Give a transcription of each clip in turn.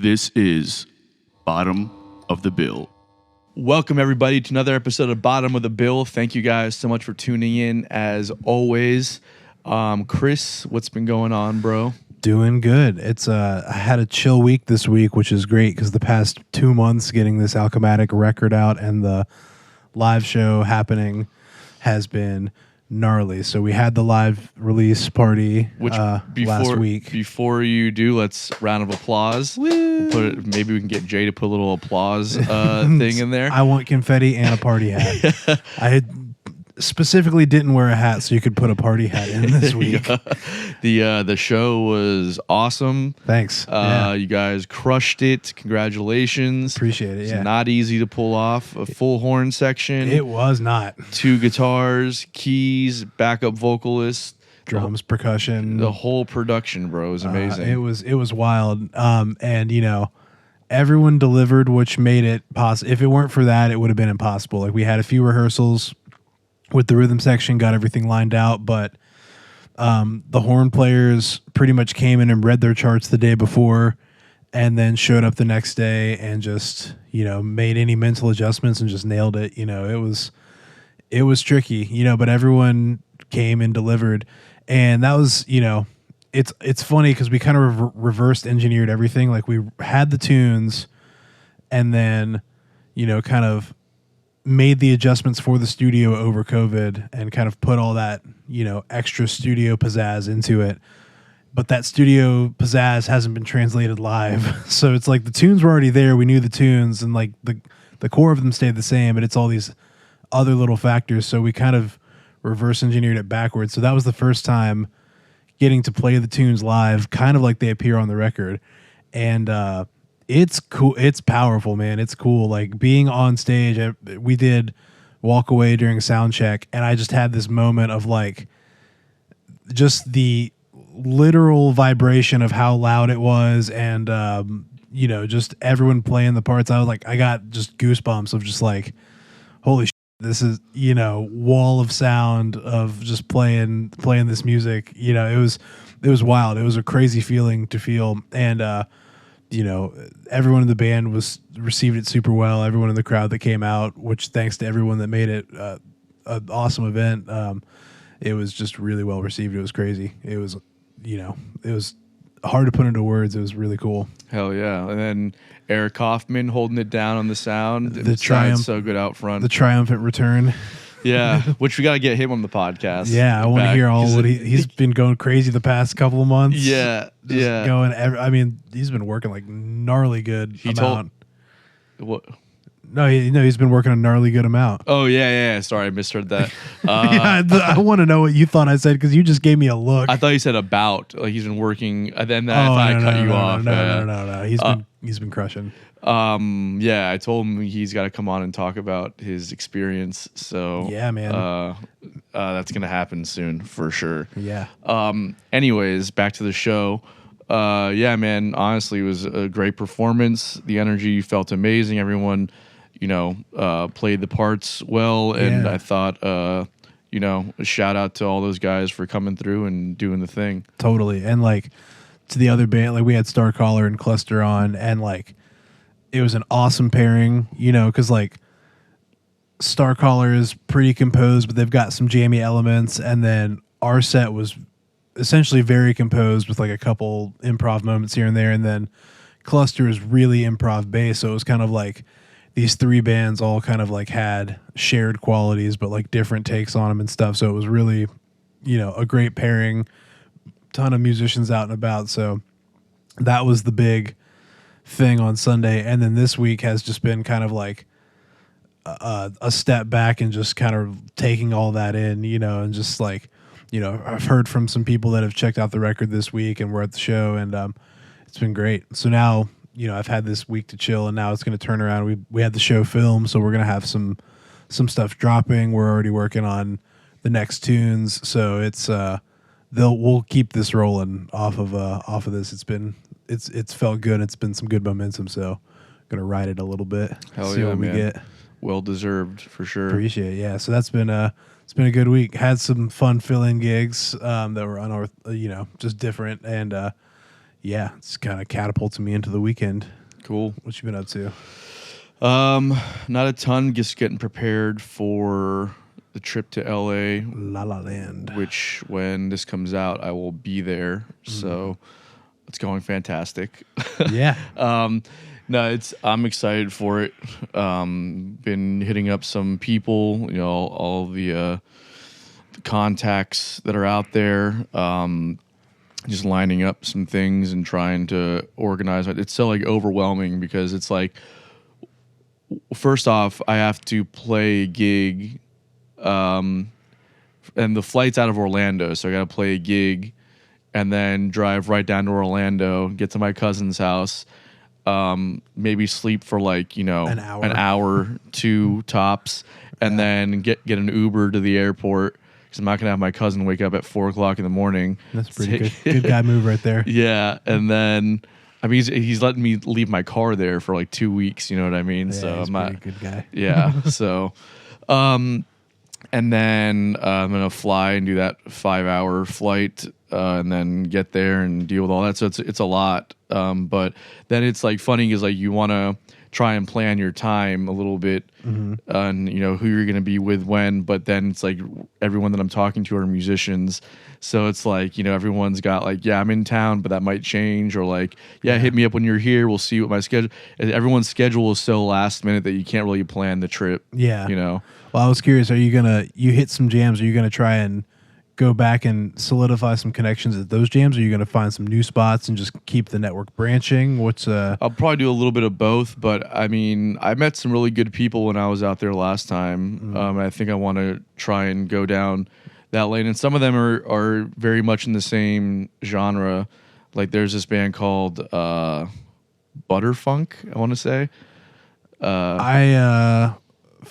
This is Bottom of the Bill. Welcome, everybody, to another episode of Bottom of the Bill. Thank you guys so much for tuning in, as always. Chris, what's been going on, bro? Doing good. I had a chill week this week, which is great because the past 2 months getting this Alchematic record out and the live show happening has been gnarly. So we had the live release party last week. Before you do, let's round of applause. We'll maybe we can get Jay to put a little applause thing in there. I want confetti and a party hat. I specifically didn't wear a hat so you could put a party hat in this week. The show was awesome. Thanks. You guys crushed it. Congratulations. Appreciate it. It's not easy to pull off a full horn section. It was not. 2 guitars, keys, backup vocalist, drums, percussion. The whole production, bro, was amazing. It was wild. And you know, everyone delivered, which made it possible. If it weren't for that, it would have been impossible. Like, we had a few rehearsals with the rhythm section, got everything lined out, but the horn players pretty much came in and read their charts the day before and then showed up the next day and just, you know, made any mental adjustments and just nailed it. You know, it was tricky, you know, but everyone came and delivered. And that was, you know, it's funny because we kind of reversed engineered everything. Like, we had the tunes and then, you know, kind of made the adjustments for the studio over COVID and kind of put all that, you know, extra studio pizzazz into it. But that studio pizzazz hasn't been translated live. So it's like the tunes were already there. We knew the tunes and like the core of them stayed the same, but it's all these other little factors. So we kind of reverse engineered it backwards. So that was the first time getting to play the tunes live, kind of like they appear on the record. And, it's cool. It's powerful, man. It's cool. Like, being on stage, we did walk away during sound check, and I just had this moment of like, just the literal vibration of how loud it was, and you know, just everyone playing the parts. I was like, I got just goosebumps of just like, holy shit, this is, you know, wall of sound of just playing this music. You know, it was wild. It was a crazy feeling to feel, and you know, everyone in the band received it super well. Everyone in the crowd that came out, which thanks to everyone that made it an awesome event. It was just really well received. It was crazy. It was, you know, it was hard to put into words. It was really cool. Hell yeah. And then Eric Kaufman holding it down on the sound. The triumph, so good out front. The triumphant return. Yeah, which we got to get him on the podcast. Yeah, I want to hear all what he's been going crazy the past couple of months. Yeah, going. I mean, he's been working like gnarly good amount. What? No, he's been working a gnarly good amount. Oh yeah. Sorry, I misheard that. Yeah, I want to know what you thought I said because you just gave me a look. I thought you said about. Like, he's been working. And then I thought I cut you off. No. He's been crushing. Yeah, I told him he's got to come on and talk about his experience. So yeah, man, that's gonna happen soon for sure. Yeah. Anyways, back to the show. Yeah, man. Honestly, it was a great performance. The energy felt amazing. Everyone, you know, played the parts well, and I thought, you know, a shout out to all those guys for coming through and doing the thing. Totally, and like to the other band, like we had Starcaller and Cluster on, and like, it was an awesome pairing, you know, because like Starcaller is pretty composed, but they've got some jammy elements, and then our set was essentially very composed with like a couple improv moments here and there, and then Cluster is really improv based, so it was kind of like these 3 bands all kind of like had shared qualities, but like different takes on them and stuff. So it was really, you know, a great pairing, ton of musicians out and about. So that was the big thing on Sunday, and then this week has just been kind of like a step back and just kind of taking all that in, you know, and just like, you know, I've heard from some people that have checked out the record this week and were at the show, and it's been great. So now, you know, I've had this week to chill, and now it's going to turn around. We had the show filmed, so we're going to have some stuff dropping. We're already working on the next tunes, so it's we'll keep this rolling off of this. It's felt good. It's been some good momentum, so gonna ride it a little bit. Hell see yeah, what we man. get. Well deserved for sure. Appreciate it. Yeah. So that's been it's been a good week. Had some fun fill-in gigs that were you know, just different, and yeah, it's kind of catapulted me into the weekend. Cool. What you been up to? Not a ton. Just getting prepared for the trip to LA. La La Land. Which, when this comes out, I will be there. So it's going fantastic. Yeah. No, I'm excited for it. Been hitting up some people, all the contacts that are out there. Just lining up some things and trying to organize it. It's so like overwhelming because it's like, first off, I have to play a gig, and the flight's out of Orlando, so I got to play a gig and then drive right down to Orlando, get to my cousin's house, maybe sleep for like, an hour, 2 tops, and then get an Uber to the airport. I'm not gonna have my cousin wake up at 4:00 in the morning. That's pretty good. Good guy move right there. Yeah, and then he's letting me leave my car there for like 2 weeks. You know what I mean? Yeah, so he's I'm a not pretty good guy. Yeah. So, and then I'm gonna fly and do that 5-hour flight, and then get there and deal with all that. So it's a lot. But then it's like funny is like you want to try and plan your time a little bit, and who you're going to be with when, but then it's like everyone that I'm talking to are musicians, so it's like everyone's got like, yeah, I'm in town, but that might change, or like, yeah, hit me up when you're here, we'll see what my schedule. Everyone's schedule is so last minute that you can't really plan the trip. Well, I was curious, you hit some jams, are you gonna try and go back and solidify some connections at those jams? Or are you going to find some new spots and just keep the network branching? I'll probably do a little bit of both, but I met some really good people when I was out there last time. And I think I want to try and go down that lane. And some of them are very much in the same genre. Like there's this band called Butterfunk, I want to say.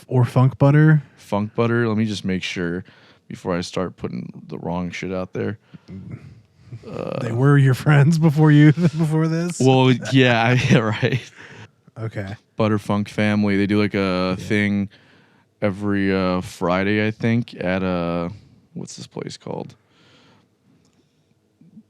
Or Funk Butter. Funk Butter. Let me just make sure before I start putting the wrong shit out there. They were your friends before this? Well, yeah, right. Okay. Butterfunk Family. They do like a thing every Friday, I think, at what's this place called?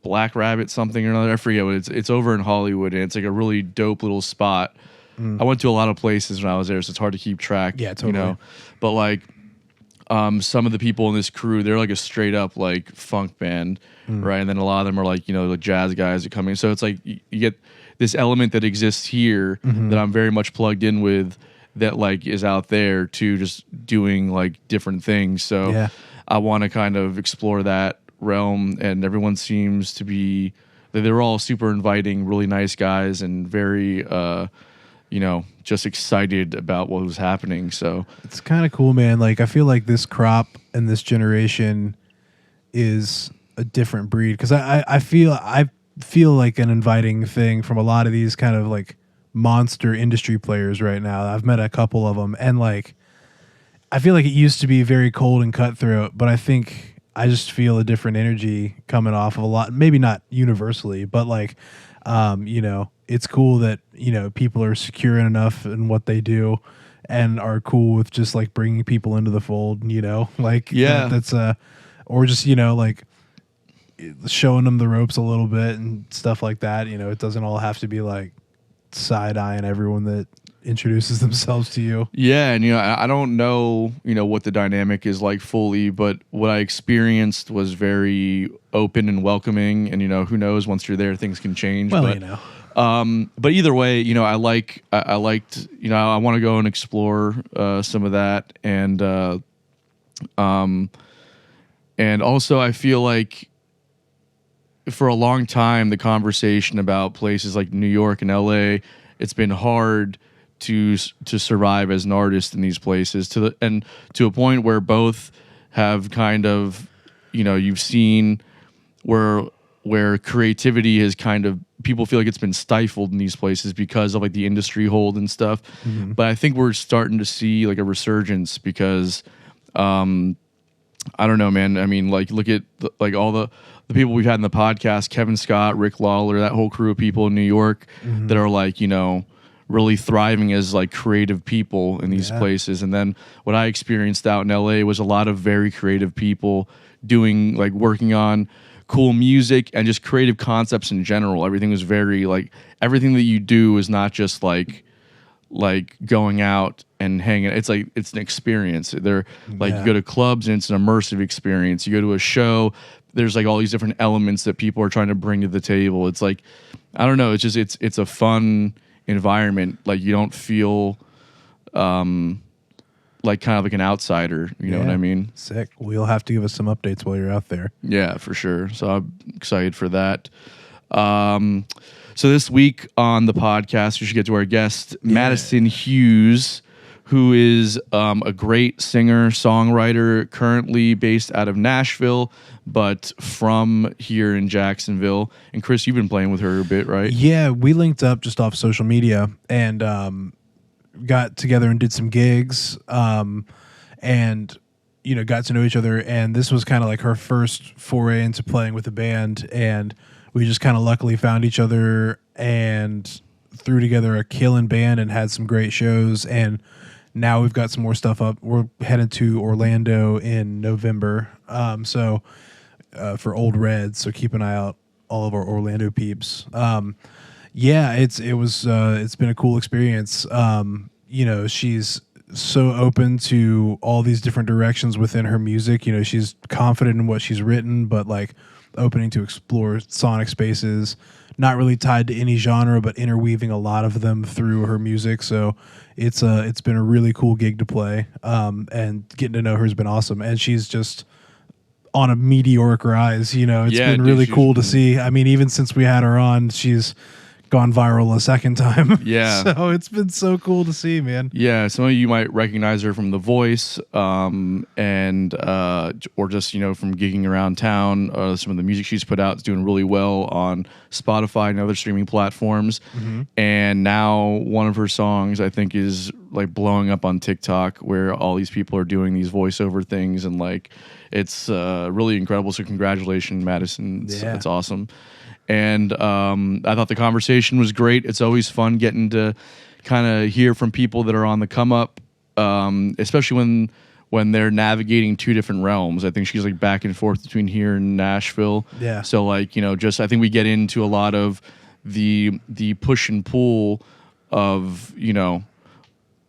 Black Rabbit something or another. I forget what it's over in Hollywood, and it's like a really dope little spot. I went to a lot of places when I was there, so it's hard to keep track. Yeah, totally. But like some of the people in this crew, they're like a straight up like funk band, right? And then a lot of them are like, like jazz guys that come in. So it's like you get this element that exists here that I'm very much plugged in with, that like is out there too, just doing like different things. So I want to kind of explore that realm, and everyone seems to be, they're all super inviting, really nice guys, and very just excited about what was happening. So it's kind of cool, man. Like I feel like this crop and this generation is a different breed, because I feel like an inviting thing from a lot of these kind of like monster industry players right now. I've met a couple of them, and like I feel like it used to be very cold and cutthroat, but I think I just feel a different energy coming off of a lot, maybe not universally, but like it's cool that people are secure enough in what they do and are cool with just like bringing people into the fold, that's or just like showing them the ropes a little bit and stuff like that. It doesn't all have to be like side-eyeing everyone that introduces themselves to you. Yeah, and I don't know what the dynamic is like fully, but what I experienced was very open and welcoming, and who knows, once you're there things can change. Well, but either way, I liked, I want to go and explore some of that, and also I feel like for a long time the conversation about places like New York and LA, it's been hard to survive as an artist in these places, to a point where both have kind of you've seen where creativity has kind of, people feel like it's been stifled in these places because of like the industry hold and stuff. But I think we're starting to see like a resurgence, because I don't know, man. I mean, like look at like all the people we've had in the podcast, Kevin Scott, Rick Lawler, that whole crew of people in New York that are like, really thriving as like creative people in these places. And then what I experienced out in LA was a lot of very creative people working on cool music and just creative concepts in general. Everything was very like everything that you do is not just like going out and hanging. It's like it's an experience. They're like you go to clubs and it's an immersive experience. You go to a show, there's like all these different elements that people are trying to bring to the table. It's like I don't know, it's just it's a fun environment. Like you don't feel like kind of like an outsider, you know what I mean? Sick. Well, you'll have to give us some updates while you're out there. Yeah, for sure. So I'm excited for that. So this week on the podcast, we should get to our guest, Madison Hughes, who is a great singer-songwriter, currently based out of Nashville, but from here in Jacksonville. And Chris, you've been playing with her a bit, right? Yeah, we linked up just off social media and got together and did some gigs and, you know, got to know each other. And this was kind of like her first foray into playing with a band. And we just kind of luckily found each other and threw together a killing band and had some great shows. And now we've got some more stuff up. We're headed to Orlando in November. For Old Red. So keep an eye out, all of our Orlando peeps. It's been a cool experience. You know, she's so open to all these different directions within her music. You know, she's confident in what she's written, but like opening to explore sonic spaces, not really tied to any genre, but interweaving a lot of them through her music. So it's been a really cool gig to play. And getting to know her has been awesome. And she's just on a meteoric rise, you know. It's been really cool to see. I mean, even since we had her on, she's gone viral a second time. Yeah. So it's been so cool to see, man. Yeah, some of you might recognize her from The Voice, or just, you know, from gigging around town. Some of the music she's put out is doing really well on Spotify and other streaming platforms. Mm-hmm. And now one of her songs, I think, is like blowing up on TikTok, where all these people are doing these voiceover things, and like it's really incredible. So congratulations, Madison. It's awesome. And I thought the conversation was great. It's always fun getting to kind of hear from people that are on the come up, especially when they're navigating two different realms. I think she's like back and forth between here and Nashville. Yeah. So like, you know, just I think we get into a lot of the push and pull of, you know,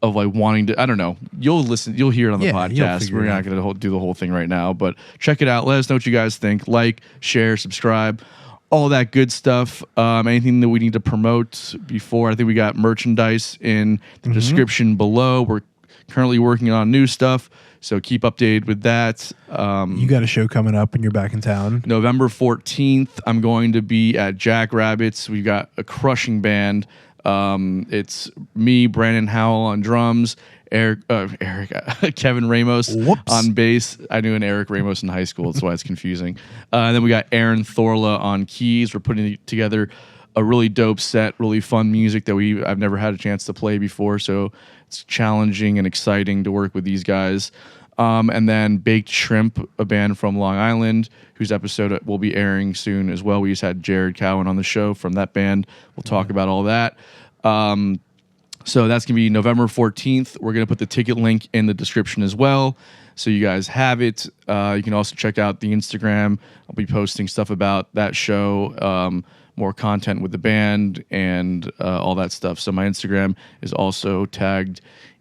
of like wanting to, I don't know. You'll hear it on the podcast. We're not going to do the whole thing right now, but check it out. Let us know what you guys think. Like, share, subscribe, all that good stuff. Anything that we need to promote before, I think we got merchandise in the description below. We're currently working on new stuff, so keep updated with that. You got a show coming up when you're back in town. November 14th, I'm going to be at Jackrabbits. We've got a crushing band. It's me, Brandon Howell on drums, Kevin Ramos on bass. I knew an Eric Ramos in high school, that's why it's confusing. And then we got Aaron Thorla on keys. We're putting together a really dope set, really fun music that I've never had a chance to play before, so it's challenging and exciting to work with these guys. And then Baked Shrimp, a band from Long Island, whose episode will be airing soon as well. We just had Jared Cowan on the show from that band. We'll talk about all that. So that's going to be November 14th. We're going to put the ticket link in the description as well, so you guys have it. You can also check out the Instagram. I'll be posting stuff about that show, more content with the band, and all that stuff. So my Instagram is also tagged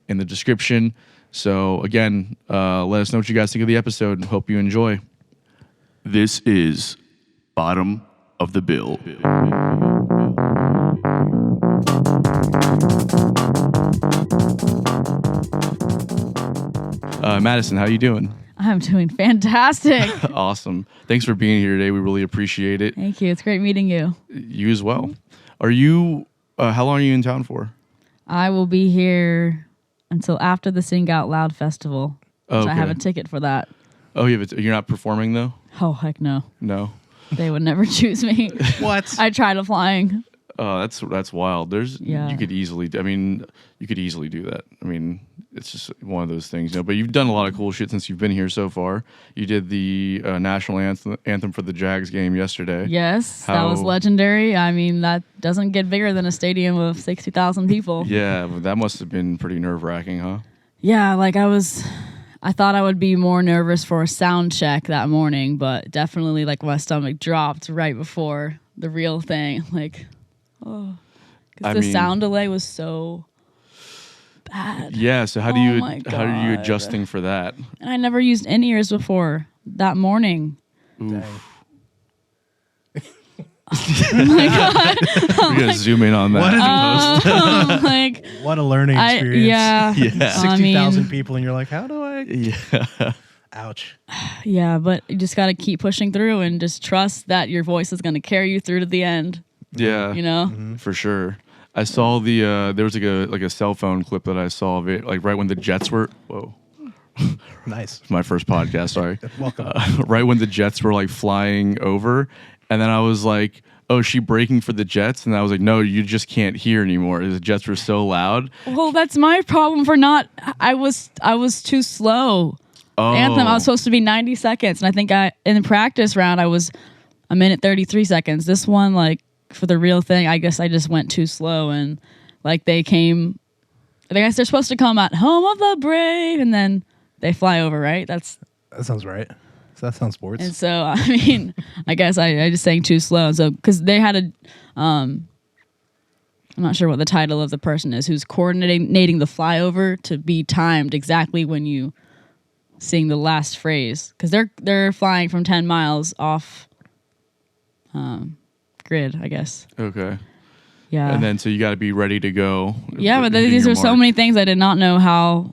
in the description. So again, let us know what you guys think of the episode, and hope you enjoy. This is Bottom of the Bill. Madison, how you doing? I'm doing fantastic. Awesome. Thanks for being here today. We really appreciate it. Thank you. It's great meeting you. You as well. Are you, how long are you in town for? I will be here until after the Sing Out Loud Festival. Okay. I have a ticket for that. Oh, you're not performing though? Oh, heck no. No. They would never choose me. What? I tried applying. That's wild. You could easily do that. I mean, it's just one of those things, you know. But you've done a lot of cool shit since you've been here so far. You did the national anthem for the Jags game yesterday. Yes, that was legendary. I mean, that doesn't get bigger than a stadium of 60,000 people. Yeah, but that must have been pretty nerve-wracking, huh? Yeah, like I was I thought I would be more nervous for a sound check that morning, but definitely like my stomach dropped right before the real thing. Like, oh, because the sound delay was so bad. Yeah. So how are you adjusting for that? And I never used in-ears before that morning. Oof. Oh my God. We're gonna zoom in on that. Like, What a learning experience. Yeah. 60,000 people, and you're like, how do I? Yeah. Ouch. Yeah, but you just got to keep pushing through and just trust that your voice is going to carry you through to the end. Yeah. You know? Mm-hmm. For sure. I saw there was like a cell phone clip that I saw of it, like right when the Jets were. Whoa. Nice. My first podcast. Sorry. Welcome. Right when the Jets were like flying over, and then I was like, "Oh, is she braking for the Jets?" And I was like, "No, you just can't hear anymore. The Jets were so loud." Well, that's my problem for not. I was too slow. Oh. Anthem, I was supposed to be 90 seconds, and I think in the practice round I was a minute 33 seconds. This one, like for the real thing, I guess I just went too slow, and like they came. I guess they're supposed to come at home of the brave, and then they fly over, right? That sounds right. So that sounds sports. And so, I mean, I guess I just sang too slow. So, because they had a, I'm not sure what the title of the person is who's coordinating the flyover to be timed exactly when you sing the last phrase. Because they're flying from 10 miles off grid, I guess. Okay. Yeah. And then so you got to be ready to go. Yeah, but these are so many things I did not know how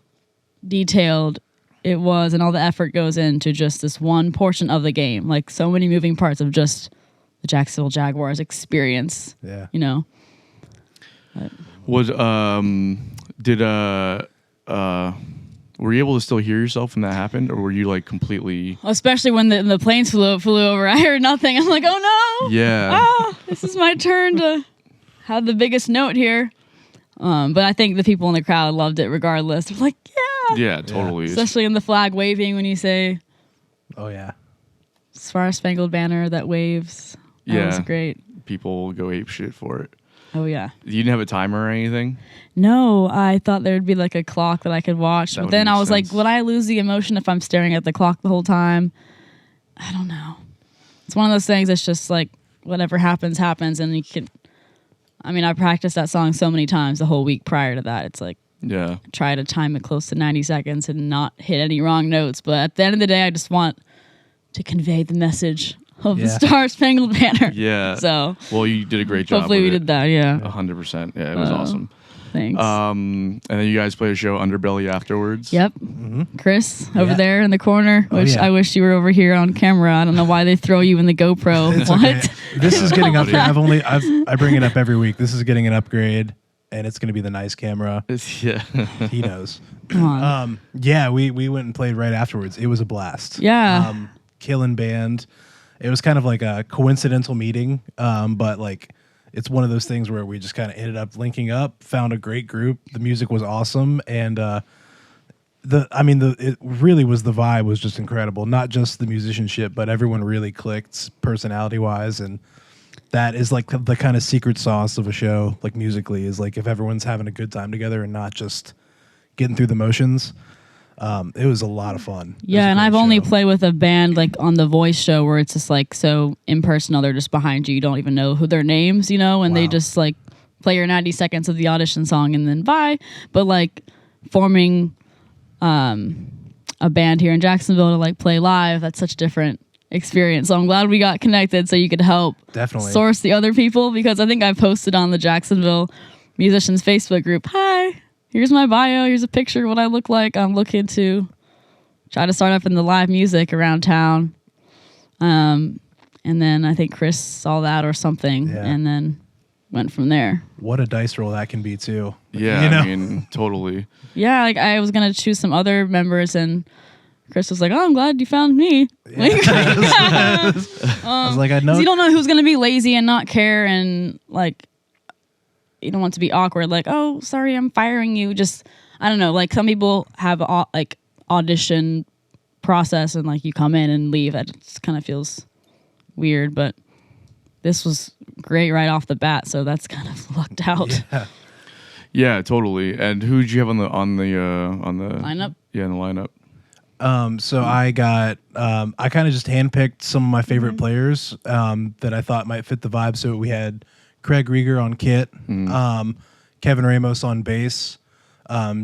detailed it was, and all the effort goes into just this one portion of the game. Like so many moving parts of just the Jacksonville Jaguars experience. Yeah. You know. Were you able to still hear yourself when that happened, or were you like completely? Especially when the planes flew over, I heard nothing. I'm like, oh no! Yeah. This is my turn to have the biggest note here. But I think the people in the crowd loved it regardless. They're like, yeah. Yeah, totally. Especially in the flag waving when you say, oh yeah, Star Spangled Banner that waves. That was great. People go ape shit for it. Oh yeah. You didn't have a timer or anything? No, I thought there'd be like a clock that I could watch. That But would then make I was sense. like, would I lose the emotion if I'm staring at the clock the whole time? I don't know. It's one of those things that's just like whatever happens, and you can. I mean, I practiced that song so many times the whole week prior to that. It's like, Yeah. try to time it close to 90 seconds and not hit any wrong notes. But at the end of the day, I just want to convey the message of the Star Spangled Banner. Yeah. So Well, you did a great job. hopefully we did that. Yeah. 100%. Yeah, it was awesome. Thanks. And then you guys played a show Underbelly afterwards. Yep. Chris over there in the corner. Oh, yeah. I wish you were over here on camera. I don't know why they throw you in the GoPro. It's What? okay. This is getting up there. I bring it up every week. This is getting an upgrade, and it's going to be the nice camera. Yeah. He knows. Come on. Yeah, we went and played right afterwards. It was a blast. Yeah. Killing band. It was kind of like a coincidental meeting, but like it's one of those things where we just kind of ended up linking up, found a great group. The music was awesome, and it really was, the vibe was just incredible. Not just the musicianship, but everyone really clicked personality wise, and that is like the kind of secret sauce of a show, like musically, is like if everyone's having a good time together and not just getting through the motions. It was a lot of fun. Yeah, and I've great only show. played with a band like on the Voice show where it's just like so impersonal. They're just behind you. You don't even know who their names, and they Wow. just like play your 90 seconds of the audition song and then bye. But like forming a band here in Jacksonville to like play live, that's such a different experience. So I'm glad we got connected so you could help Definitely. source the other people, because I think I posted on the Jacksonville Musicians Facebook group, hi, here's my bio, here's a picture of what I look like. I'm looking to try to start up in the live music around town. And then I think Chris saw that or something, Yeah. and then went from there. What a dice roll that can be too. Yeah, You know? I mean, totally. Yeah, like I was gonna choose some other members, and Chris was like, "Oh, I'm glad you found me." Like, I was like, I know. 'cause you don't know who's gonna be lazy and not care, and like you don't want to be awkward. Like, "Oh, sorry, I'm firing you." Just I don't know. Like some people have like audition process, and like you come in and leave. It just kind of feels weird, but this was great right off the bat, so that's kind of lucked out. Yeah. Yeah, totally. And who did you have on the Lineup? Yeah, in the lineup. So I got I kind of just handpicked some of my favorite players that I thought might fit the vibe. So we had Craig Rieger on kit, Kevin Ramos on bass,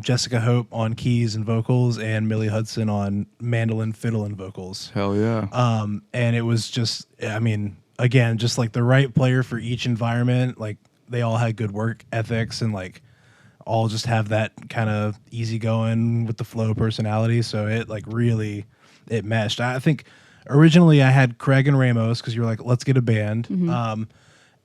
Jessica Hope on keys and vocals, and Millie Hudson on mandolin, fiddle, and vocals. Hell yeah. And it was just, I mean, again, just like the right player for each environment. Like they all had good work ethics and like all just have that kind of easygoing with the flow personality. So it like really, it meshed. I think originally I had Craig and Ramos because you were like, let's get a band.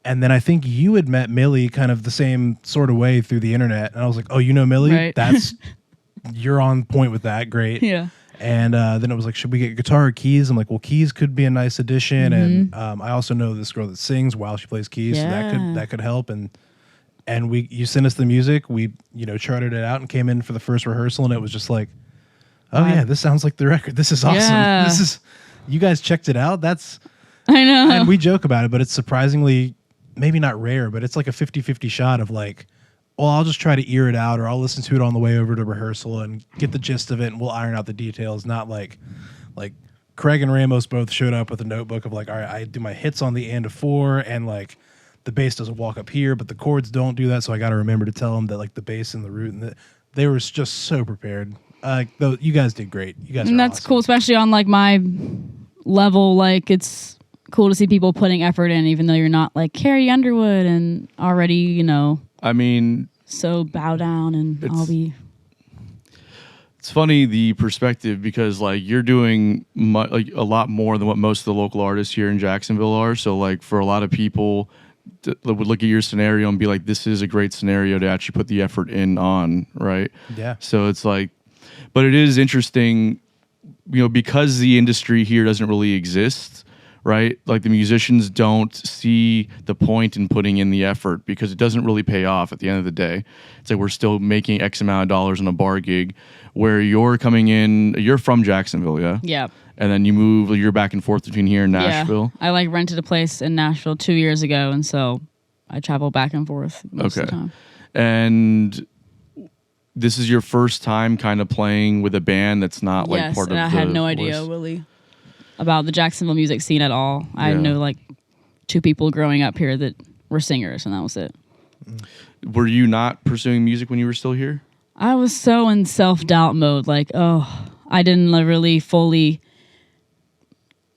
And then I think you had met Millie kind of the same sort of way through the internet. And I was like, oh, you know Millie? Right. That's, you're on point with that. Great. Yeah. And then it was like, should we get guitar or keys? I'm like, well, keys could be a nice addition. And I also know this girl that sings while she plays keys. So that could help. And you sent us the music. We, charted it out and came in for the first rehearsal. And it was just like, oh yeah, this sounds like the record. This is awesome. Yeah. You guys checked it out. I know. And we joke about it, but it's surprisingly, maybe not rare, but it's like a 50-50 shot of like, well, I'll just try to ear it out or I'll listen to it on the way over to rehearsal and get the gist of it and we'll iron out the details. Not like Craig and Ramos both showed up with a notebook of like, all right, I do my hits on the and of 4 and like the bass doesn't walk up here, but the chords don't do that. So I got to remember to tell them that like the bass and the root and they were just so prepared. Though you guys did great. You guys, and that's awesome. cool, especially on like my level. Like it's cool to see people putting effort in, even though you're not like Carrie Underwood and already, I mean, so bow down and I'll be. It's funny the perspective because like you're doing like a lot more than what most of the local artists here in Jacksonville are. So like for a lot of people that would look at your scenario and be like, this is a great scenario to actually put the effort in on, right? Yeah. So it's like, but it is interesting, because the industry here doesn't really exist. Right? Like the musicians don't see the point in putting in the effort because it doesn't really pay off at the end of the day. It's like we're still making X amount of dollars on a bar gig where you're coming in, you're from Jacksonville, yeah? Yeah. And then you're back and forth between here and Nashville. Yeah. I like rented a place in Nashville 2 years ago. And so I travel back and forth most of the time. And this is your first time kind of playing with a band that's not like part of the I had no idea voice. really about the Jacksonville music scene at all. I know like 2 people growing up here that were singers, and that was it. Were you not pursuing music when you were still here? I was so in self-doubt mode. Like, I didn't really fully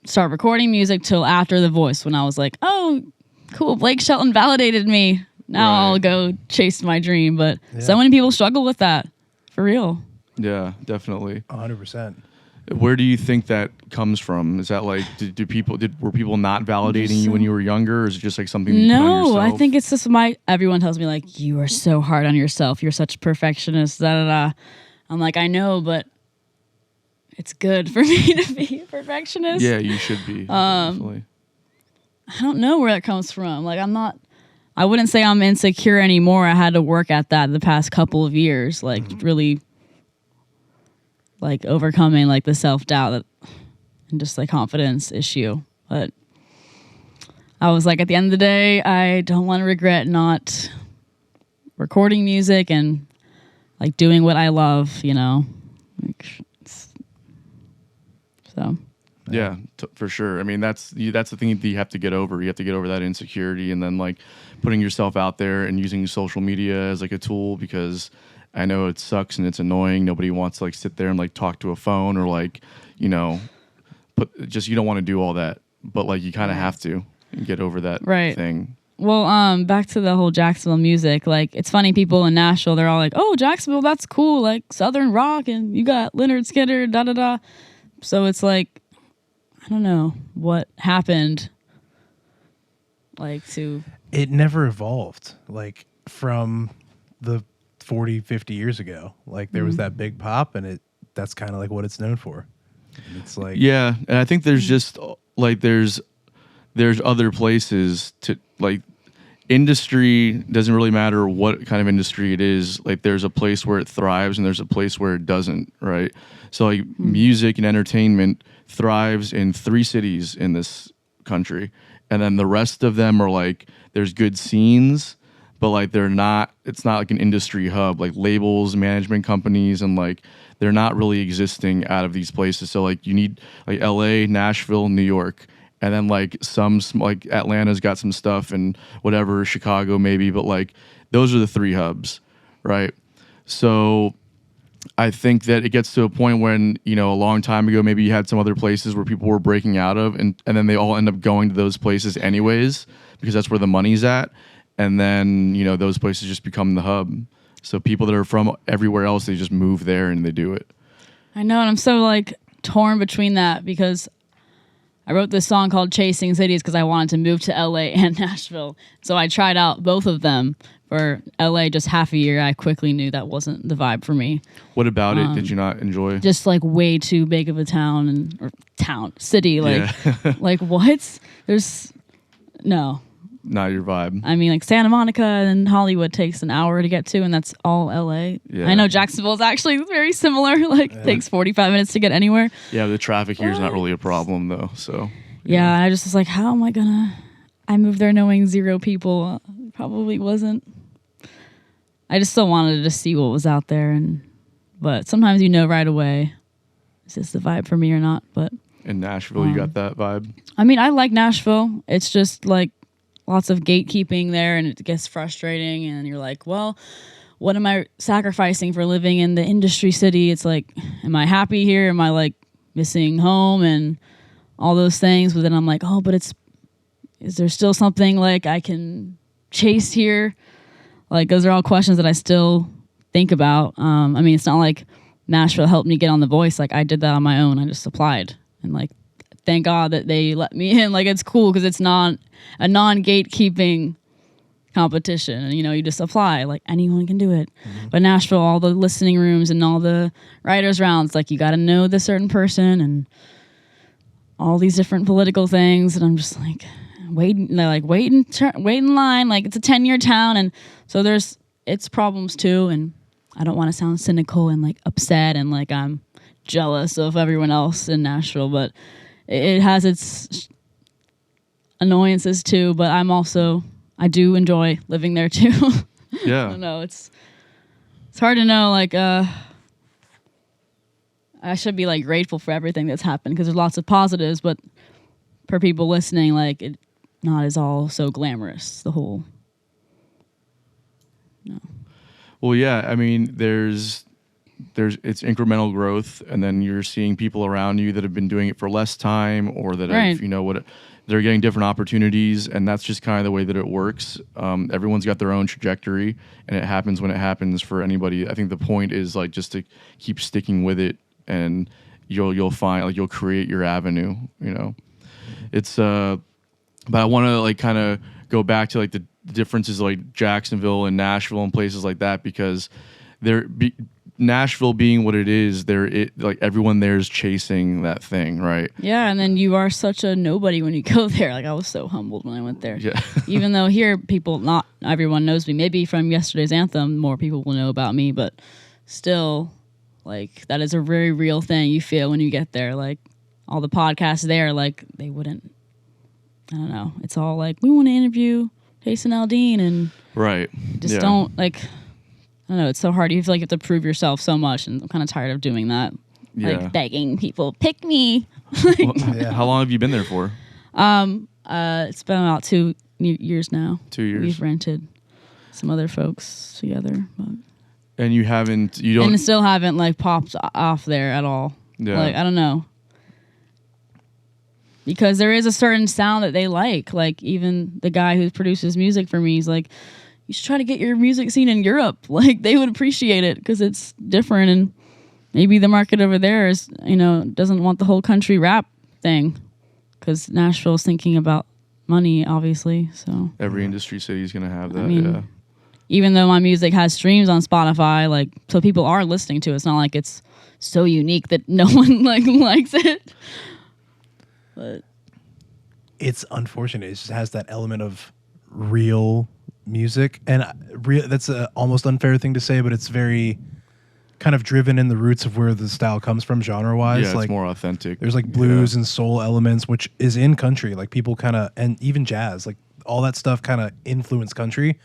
start recording music till after The Voice when I was like, oh, cool, Blake Shelton validated me. Now I'll go chase my dream. But so many people struggle with that, for real. Yeah, definitely. 100%. Where do you think that comes from? Is that like, were people not validating you when you were younger, or is it just like something you put on yourself? I think it's just everyone tells me like, you are so hard on yourself. You're such a perfectionist, da da da. I'm like, I know, but it's good for me to be a perfectionist. Yeah, you should be. Definitely. I don't know where that comes from. Like, I wouldn't say I'm insecure anymore. I had to work at that the past couple of years, like really like overcoming like the self-doubt and just like confidence issue. But I was like, at the end of the day, I don't want to regret not recording music and like doing what I love, like, so. Yeah, for sure. I mean, that's the thing that you have to get over. You have to get over that insecurity, and then like putting yourself out there and using social media as like a tool, because I know it sucks and it's annoying. Nobody wants to like sit there and like talk to a phone or like, you don't want to do all that, but like you kind of have to get over that thing. Well, back to the whole Jacksonville music. Like, it's funny, people in Nashville, they're all like, oh, Jacksonville, that's cool. Like Southern rock, and you got Leonard Skinner, da da da. So it's like, I don't know what happened. Like it never evolved like from the 40, 50 years ago. Like there was that big pop, and that's kind of like what it's known for. And it's like, yeah. And I think there's just like, there's other places to like, industry doesn't really matter what kind of industry it is. Like there's a place where it thrives and there's a place where it doesn't. Right. So like music and entertainment thrives in 3 cities in this country. And then the rest of them are like, there's good scenes, but like they're not. It's not like an industry hub, like labels, management companies, and like they're not really existing out of these places. So like you need like L.A., Nashville, New York. And then like like Atlanta's got some stuff and whatever, Chicago maybe, but like those are the 3 hubs, right? So I think that it gets to a point when, a long time ago, maybe you had some other places where people were breaking out of and then they all end up going to those places anyways, because that's where the money's at. And then, those places just become the hub. So people that are from everywhere else, they just move there and they do it. I know, and I'm so like torn between that because I wrote this song called Chasing Cities because I wanted to move to LA and Nashville. So I tried out both of them. For LA just half a year. I quickly knew that wasn't the vibe for me. What about it did you not enjoy? Just like way too big of a city. Like, like what? There's no. Not your vibe. I mean, like Santa Monica and Hollywood takes an hour to get to, and that's all LA. Yeah. I know Jacksonville is actually very similar. Like, takes 45 minutes to get anywhere. Yeah, the traffic here is not really a problem, though. So. Yeah, I just was like, how am I gonna? I moved there knowing 0 people. Probably wasn't. I just still wanted to see what was out there, but sometimes right away, is this the vibe for me or not? But in Nashville, you got that vibe. I mean, I like Nashville. It's just like lots of gatekeeping there, and it gets frustrating. And you're like, well, what am I sacrificing for living in the industry city? It's like, am I happy here? Am I like missing home and all those things? But then I'm like, oh, but is there still something like I can chase here? Like, those are all questions that I still think about. I mean, it's not like Nashville helped me get on The Voice. Like, I did that on my own. I just applied. And, like, thank God that they let me in. Like, it's cool because it's not a non-gatekeeping competition. And, you just apply. Like, anyone can do it. Mm-hmm. But Nashville, all the listening rooms and all the writers' rounds, like, you got to know this certain person and all these different political things. And I'm just like... wait in line, like it's a 10-year town, and so it's problems too, and I don't want to sound cynical and like upset and like I'm jealous of everyone else in Nashville, but it has its annoyances too, but I do enjoy living there too. Yeah. I don't know, it's hard to know, like I should be like grateful for everything that's happened because there's lots of positives, but for people listening, like it not as all so glamorous, the whole. No. Well, yeah, I mean, it's incremental growth, and then you're seeing people around you that have been doing it for less time, or that have, they're getting different opportunities, and that's just kind of the way that it works. Everyone's got their own trajectory, and it happens when it happens for anybody. I think the point is like just to keep sticking with it, and you'll find like you'll create your avenue. It's but I want to like kind of go back to like the differences like Jacksonville and Nashville and places like that, because Nashville being what it is, like everyone there is chasing that thing, right? Yeah, and then you are such a nobody when you go there. Like I was so humbled when I went there. Yeah. Even though here not everyone knows me. Maybe from yesterday's anthem, more people will know about me, but still, like that is a very real thing you feel when you get there. Like all the podcasts there, like they wouldn't. I don't know. It's all like we want to interview Jason Aldean, and right. Just don't like. I don't know. It's so hard. You feel like you have to prove yourself so much, and I'm kind of tired of doing that. Yeah. Like begging people, pick me. How long have you been there for? It's been about 2 years now. 2 years. We've rented some other folks together, but and you don't, and still haven't like popped off there at all. Yeah. Like I don't know. Because there is a certain sound that they like. Like even the guy who produces music for me, he's like, you should try to get your music scene in Europe. Like they would appreciate it because it's different, and maybe the market over there is, doesn't want the whole country rap thing. Because Nashville's thinking about money, obviously. So every industry city is gonna have that. I mean, yeah. Even though my music has streams on Spotify, like so people are listening to it. It's not like it's so unique that no one likes it. But it's unfortunate. It just has that element of real music, and that's a almost unfair thing to say, but it's very kind of driven in the roots of where the style comes from, genre-wise. Yeah, it's more authentic. There's like blues and soul elements, which is in country. Like people kind of, and even jazz, like all that stuff kind of influence country.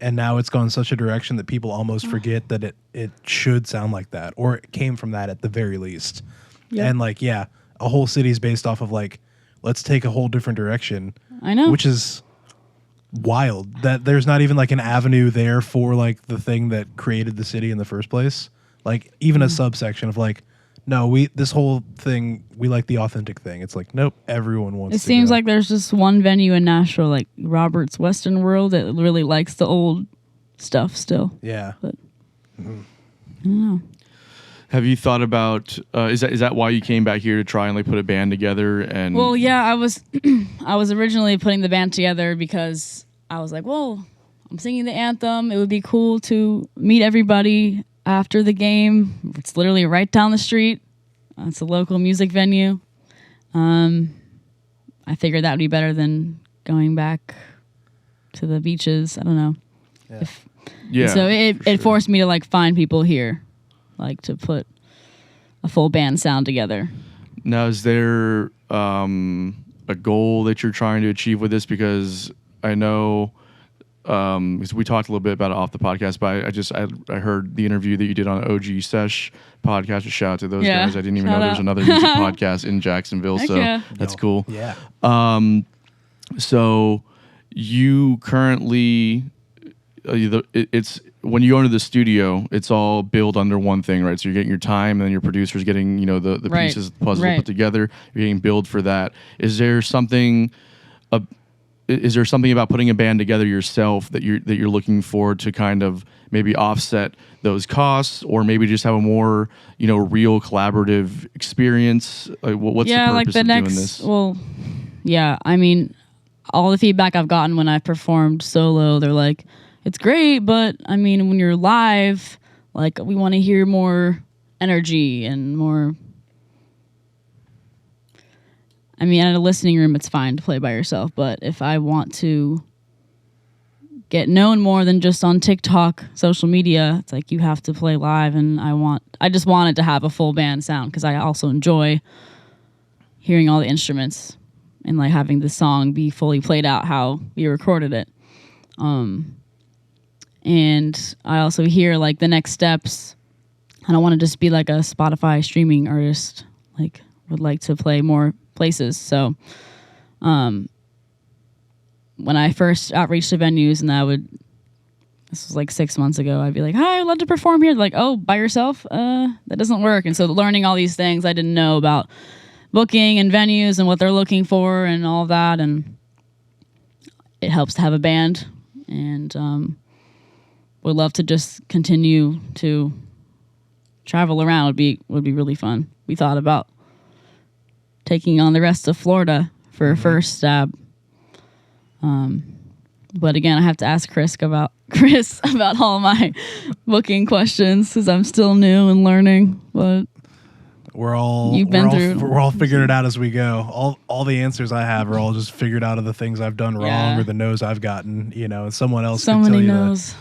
and now it's gone such a direction that people almost forget that it should sound like that, or it came from that at the very least. Yeah. And like, yeah, a whole city's based off of like, let's take a whole different direction. I know. Which is wild that there's not even like an avenue there for like the thing that created the city in the first place. Like even a subsection of like, no, this whole thing, we like the authentic thing. It's like, nope, everyone wants It to seems go. like there's just one venue in Nashville, like Robert's Western World, that really likes the old stuff still. Yeah. But I don't know. Have you thought about is that why you came back here to try and like put a band together? And Well, yeah, I was I was originally putting the band together because I was like, well, I'm singing the anthem. It would be cool to meet everybody after the game. It's literally right down the street. It's a local music venue. I figured that would be better than going back to the beaches. I don't know. yeah, So it forced me to like find people here, like to put a full band sound together. Now, is there a goal that you're trying to achieve with this? Because I know, because we talked a little bit about it off the podcast, but I heard the interview that you did on OG Sesh podcast. A shout out to those Yeah, guys. I didn't even know shout there was out. another music podcast in Jacksonville, Heck so yeah. that's cool. Yeah. So you currently, it's when you go into the studio, it's all built under one thing, right? So you're getting your time, and then your producer's getting, the Right. pieces of the puzzle Right. put together. You're getting billed for that. Is there something about putting a band together yourself that you're looking for to kind of maybe offset those costs, or maybe just have a more real collaborative experience? Like, what's the purpose of doing this? Well, yeah, I mean, all the feedback I've gotten when I've performed solo, they're like, it's great, but I mean, when you're live, like, we want to hear more energy and more. I mean, at a listening room, it's fine to play by yourself, but if I want to get known more than just on TikTok, social media, it's like you have to play live, and I just wanted to have a full band sound because I also enjoy hearing all the instruments and like having the song be fully played out how we recorded it. And I also hear like the next steps. I don't want to just be like a Spotify streaming artist. Like, would like to play more places. So when I first outreached to venues, and this was like 6 months ago, I'd be like, hi, I'd love to perform here. They're like, oh, by yourself? That doesn't work. And so learning all these things I didn't know about booking and venues and what they're looking for and all that, and it helps to have a band, and would love to just continue to travel around. Would be really fun. We thought about taking on the rest of Florida for a first stab. But again, I have to ask Chris about all my booking questions because I'm still new and learning. But We're all You've been through- we're all figuring it out as we go. All the answers I have are all just figured out of the things I've done wrong Yeah. or the no's I've gotten. And someone else so could tell many you knows.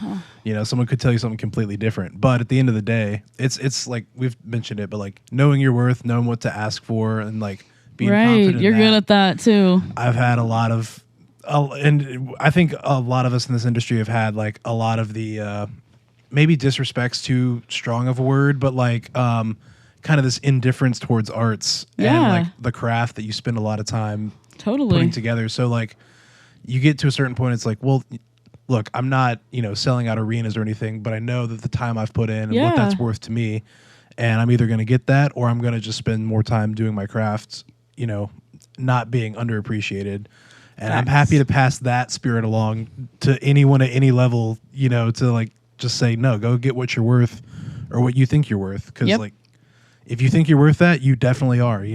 someone could tell you something completely different. But at the end of the day, it's like we've mentioned it, but like knowing your worth, knowing what to ask for, and like being Right, confident. you're in good that. at that too. I've had a lot of, and I think a lot of us in this industry have had like a lot of the maybe disrespect's too strong of a word, but like kind of this indifference towards arts and Yeah. like the craft that you spend a lot of time Totally. putting together. So like you get to a certain point, it's like, well, look, I'm not selling out arenas or anything, but I know that the time I've put in and Yeah. what that's worth to me, and I'm either going to get that or I'm going to just spend more time doing my crafts, not being underappreciated. And I'm Facts. happy to pass that spirit along to anyone at any level, to like just say, no, go get what you're worth or what you think you're worth. Because Yep. like, if you think you're worth that, you definitely are,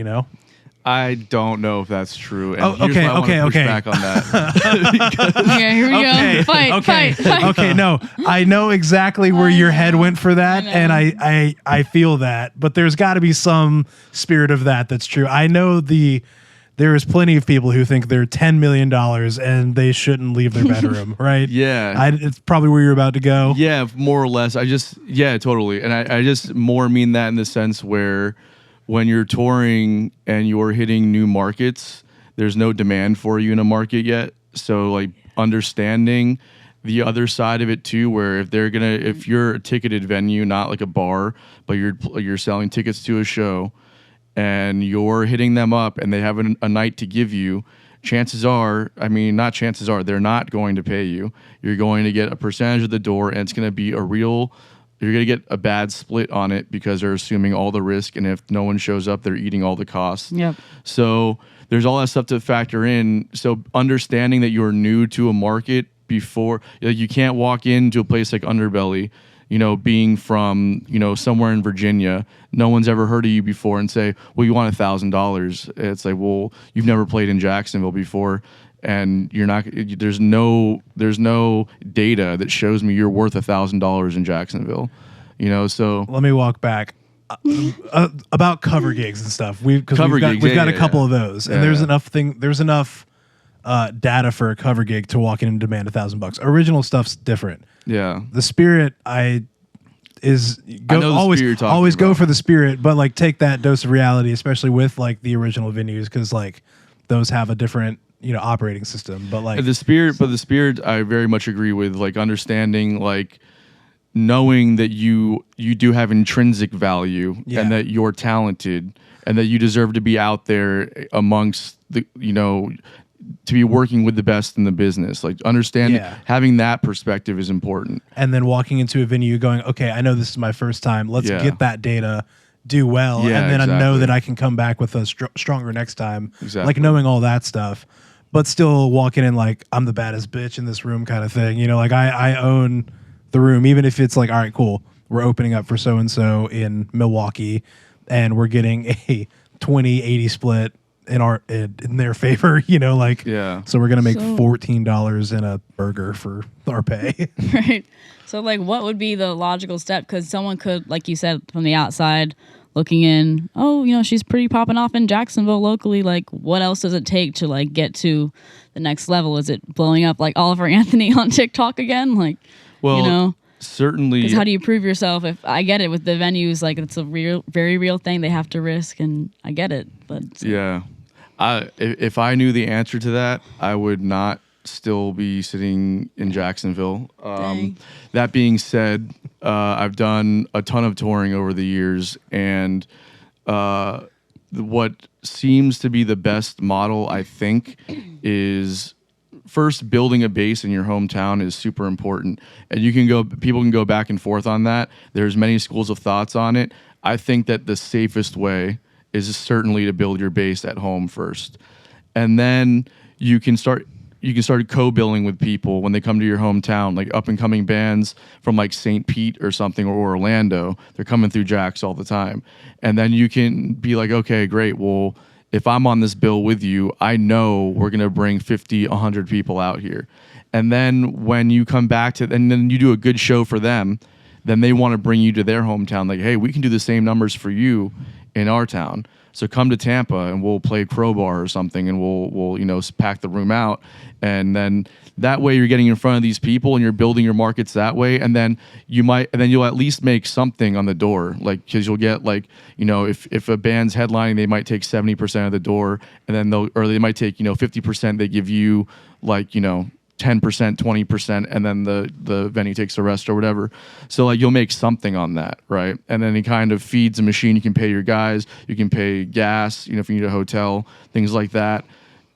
I don't know if that's true. And Oh, here's okay, why I want to push okay. back on that. Okay, here we Okay, go. Fight, okay, fight. okay. No, I know exactly where your head went for that, I know. and I feel that. But there's got to be some spirit of that's true. I know there is plenty of people who think they're $10 million and they shouldn't leave their bedroom, right? Yeah. It's probably where you're about to go. Yeah, more or less. Totally. And I just more mean that in the sense where when you're touring and you're hitting new markets, there's no demand for you in a market yet. So like understanding the other side of it too, where if you're a ticketed venue, not like a bar, but you're selling tickets to a show, and you're hitting them up, and they have a night to give you, chances are, not chances are, they're not going to pay you. You're going to get a percentage of the door, and it's going to be you're going to get a bad split on it because they're assuming all the risk, and if no one shows up, they're eating all the costs. Yep. So there's all that stuff to factor in. So understanding that you're new to a market before, like, you can't walk into a place like Underbelly, being from, somewhere in Virginia, no one's ever heard of you before, and say, well, you want $1,000. It's like, well, you've never played in Jacksonville before, and you're not. There's no data that shows me you're worth $1,000 in Jacksonville. So let me walk back about cover gigs and stuff. We've got a couple of those, and there's enough data for a cover gig to walk in and demand $1,000. Original stuff's different. Yeah, the spirit always go for the spirit, but like take that dose of reality, especially with like the original venues, because like those have a different operating system. But like the spirit, I very much agree with, like, understanding, like, knowing that you do have intrinsic value, and that you're talented, and that you deserve to be out there amongst the to be working with the best in the business. Like, understanding, having that perspective is important. And then walking into a venue going, okay, I know this is my first time. Let's get that data, do well, and then I know that I can come back with a stronger next time. Exactly. Like, knowing all that stuff, but still walking in like, I'm the baddest bitch in this room kind of thing. Like, I own the room, even if it's like, all right, cool, we're opening up for so-and-so in Milwaukee, and we're getting a 20-80 split in their favor, so we're gonna make $14 in a burger for our pay. Right. So like, what would be the logical step? Because someone could, like you said, from the outside looking in, she's pretty popping off in Jacksonville locally. Like, what else does it take to like get to the next level? Is it blowing up like Oliver Anthony on TikTok again? Like, certainly. Because how do you prove yourself? If I get it with the venues, like, it's a very real thing they have to risk, and I get it. But yeah, if I knew the answer to that, I would not still be sitting in Jacksonville. That being said, I've done a ton of touring over the years, and what seems to be the best model, I think, is first, building a base in your hometown is super important, and people can go back and forth on that. There's many schools of thoughts on it. I think that the safest way is certainly to build your base at home first, and then you can start co-billing with people when they come to your hometown, like up and coming bands from like St. Pete or something, or Orlando. They're coming through Jax all the time, and then you can be like, okay, great, well, if I'm on this bill with you, I know we're going to bring 50, 100 people out here. And then when you come back and then you do a good show for them, then they want to bring you to their hometown. Like, hey, we can do the same numbers for you in our town. So come to Tampa and we'll play Crowbar or something, and we'll pack the room out. And then that way you're getting in front of these people and you're building your markets that way. And then you'll at least make something on the door, like, because you'll get like, if a band's headlining, they might take 70% of the door, and then they might take 50%. They give you like 10%, 20%, and then the venue takes the rest or whatever. So like, you'll make something on that, right? And then it kind of feeds a machine. You can pay your guys, you can pay gas, if you need a hotel, things like that,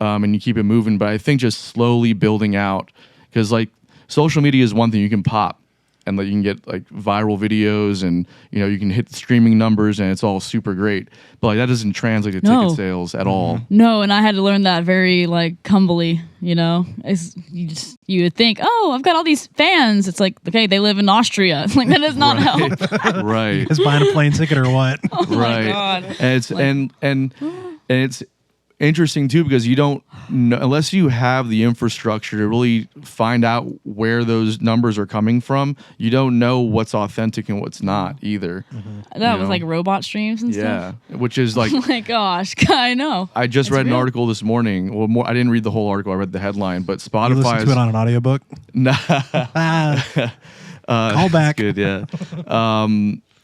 and you keep it moving. But I think just slowly building out, because like, social media is one thing you can pop, and like, you can get like viral videos, and you can hit the streaming numbers, and it's all super great. But like, that doesn't translate to ticket sales at all. No, and I had to learn that very like humbly. It's, you would think, oh, I've got all these fans. It's like, okay, they live in Austria. It's like, that does not help. Right. Is buying a plane ticket or what? Oh right. My God. And it's and it's interesting too, because you don't know, unless you have the infrastructure to really find out where those numbers are coming from, you don't know what's authentic and what's not either. That was like robot streams and stuff. Yeah, which is like, oh my gosh, I know. I just read an article this morning. Well, I didn't read the whole article. I read the headline. But Spotify, you listen to it on an audiobook? Nah. Call back. Good, yeah.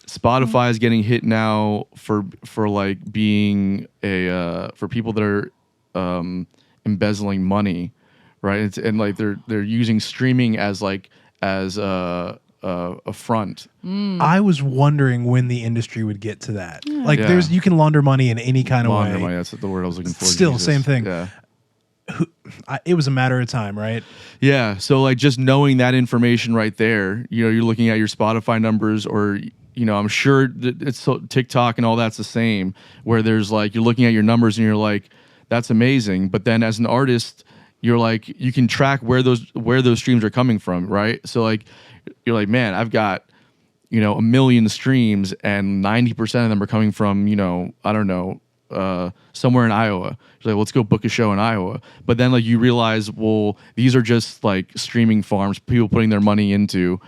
Spotify is getting hit now for like being for people that are embezzling money, right? And like they're using streaming as a front. I was wondering when the industry would get to that. Like, Yeah. you can launder money in any kind of Launder way. money, that's the word I was looking for. Still, Jesus. same thing. Yeah. It was a matter of time, right? Yeah. So like just knowing that information right there, you're looking at your Spotify numbers, or I'm sure that it's TikTok and all that's the same, where there's like you're looking at your numbers and you're like, that's amazing. But then as an artist, you're like, you can track where those streams are coming from, right? So like you're like, man, I've got 1 million streams and 90% of them are coming from I don't know, somewhere in Iowa. You're like, let's go book a show in Iowa. But then like you realize, well, these are just like streaming farms, people putting their money into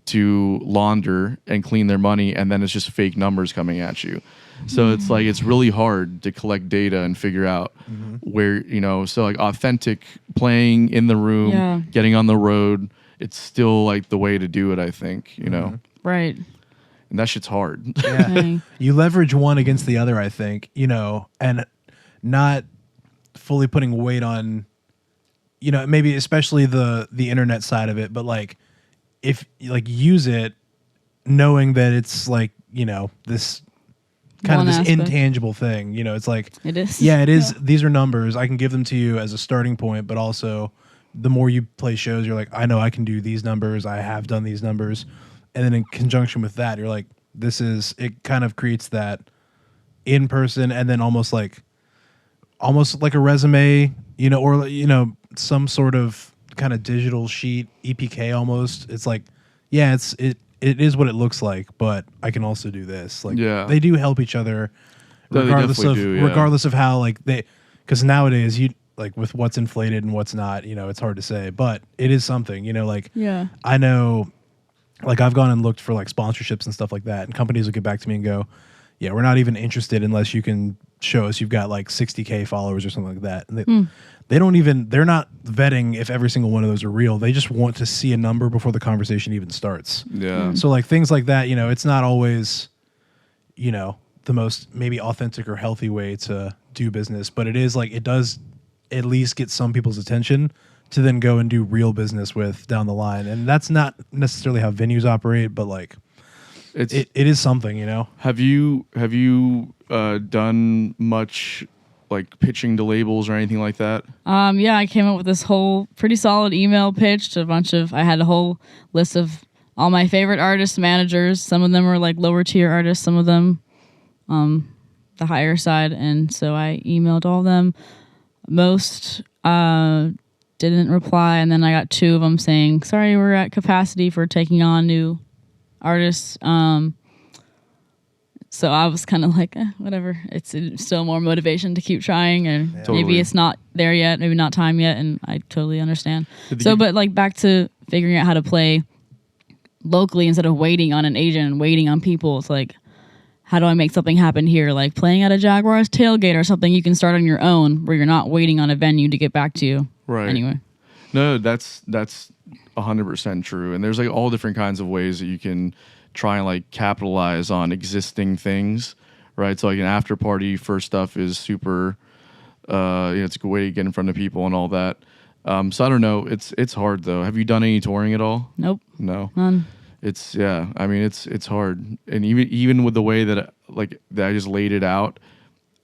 to launder and clean their money, and then it's just fake numbers coming at you. So it's like it's really hard to collect data and figure out where so like authentic playing in the room, getting on the road, it's still like the way to do it, I think, Right. and that shit's hard. Yeah. Dang. You leverage one against the other, I think, and not fully putting weight on, maybe especially the internet side of it, but like if like use it knowing that it's like, this kind One of this aspect. intangible thing, it's like, It is. yeah, it is. These are numbers. I can give them to you as a starting point, but also the more you play shows, you're like, I know I can do these numbers. I have done these numbers. And then in conjunction with that, you're like, it kind of creates that in person, and then almost like a resume, or, some sort of kind of digital sheet, EPK almost. It's like, yeah, it is what it looks like, but I can also do this. Like, Yeah. they do help each other No, they regardless of, definitely do, yeah. regardless of how like because nowadays like with what's inflated and what's not, it's hard to say, but it is something, like Yeah. I know, like I've gone and looked for like sponsorships and stuff like that, and companies will get back to me and go, yeah, we're not even interested unless you can show us you've got like 60K followers or something like that. And they're not vetting if every single one of those are real. They just want to see a number before the conversation even starts. Yeah. So like things like that, it's not always, the most maybe authentic or healthy way to do business, but it is like, it does at least get some people's attention to then go and do real business with down the line. And that's not necessarily how venues operate, but like it is something, Have you done much like pitching to labels or anything like that? Yeah, I came up with this whole pretty solid email pitch to I had a whole list of all my favorite artists, managers. Some of them were like lower tier artists, some of them the higher side. And so I emailed all of them. Most didn't reply, and then I got 2 of them saying, sorry, we're at capacity for taking on new artists. So I was kind of like, whatever. It's still more motivation to keep trying, and Totally. maybe it's not there yet, maybe not time yet, and I totally understand. But like back to figuring out how to play locally instead of waiting on an agent and waiting on people. It's like, how do I make something happen here? Like playing at a Jaguars tailgate or something you can start on your own, where you're not waiting on a venue to get back to you. Right. Anyway. No, that's 100% true. And there's like all different kinds of ways that you can try and like capitalize on existing things, right? So like an after party for stuff is super, it's a good way to get in front of people and all that. So I don't know. It's hard though. Have you done any touring at all? Nope. No. None. It's it's hard. And even with the way that I just laid it out,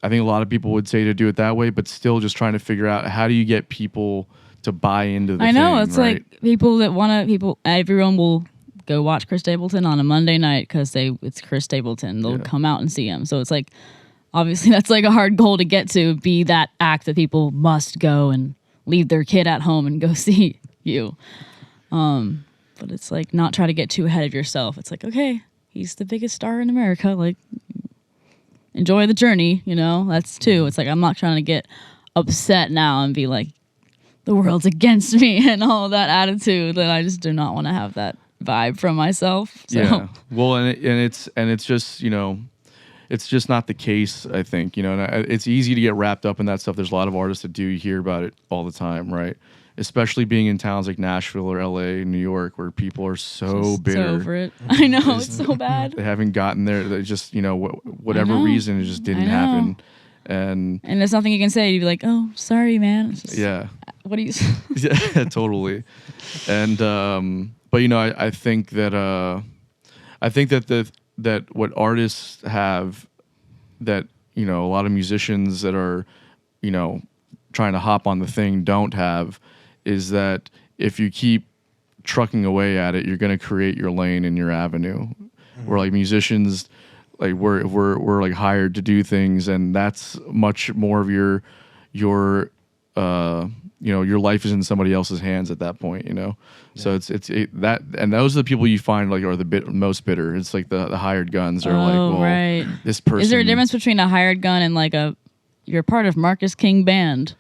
I think a lot of people would say to do it that way, but still just trying to figure out how do you get people to buy into the I know, thing, it's right? like people that want to, everyone will go watch Chris Stapleton on a Monday night because it's Chris Stapleton. They'll come out and see him. So it's like, obviously that's like a hard goal to get to, be that act that people must go and leave their kid at home and go see you. But it's like, not try to get too ahead of yourself. It's like, okay, he's the biggest star in America. Like, enjoy the journey, that's too. It's like, I'm not trying to get upset now and be like, the world's against me and all that attitude. That I just do not want to have that vibe from myself. So. Yeah. Well, and it's just, it's just not the case, I think, and it's easy to get wrapped up in that stuff. There's a lot of artists that do hear about it all the time, right? Especially being in towns like Nashville or LA, New York, where people are so Just bitter. so over it. I know, it's so bad. They haven't gotten there. They just, whatever know. reason, it just didn't I know. happen. And And there's nothing you can say. You'd be like, oh, sorry, man. It's just, yeah, what do you? Yeah, totally. And but you know, I think that that what artists have that, you know, a lot of musicians that are, you know, trying to hop on the thing don't have is that if you keep trucking away at it, you're going to create your lane and your avenue. Where like musicians, like we're like hired to do things, and that's much more of your you know, your life is in somebody else's hands at that point, you know. So it's that, and those are the people you find like are the most bitter. It's like the hired guns are like, well, right. this person. Is there a difference between a hired gun and like you're part of Marcus King band?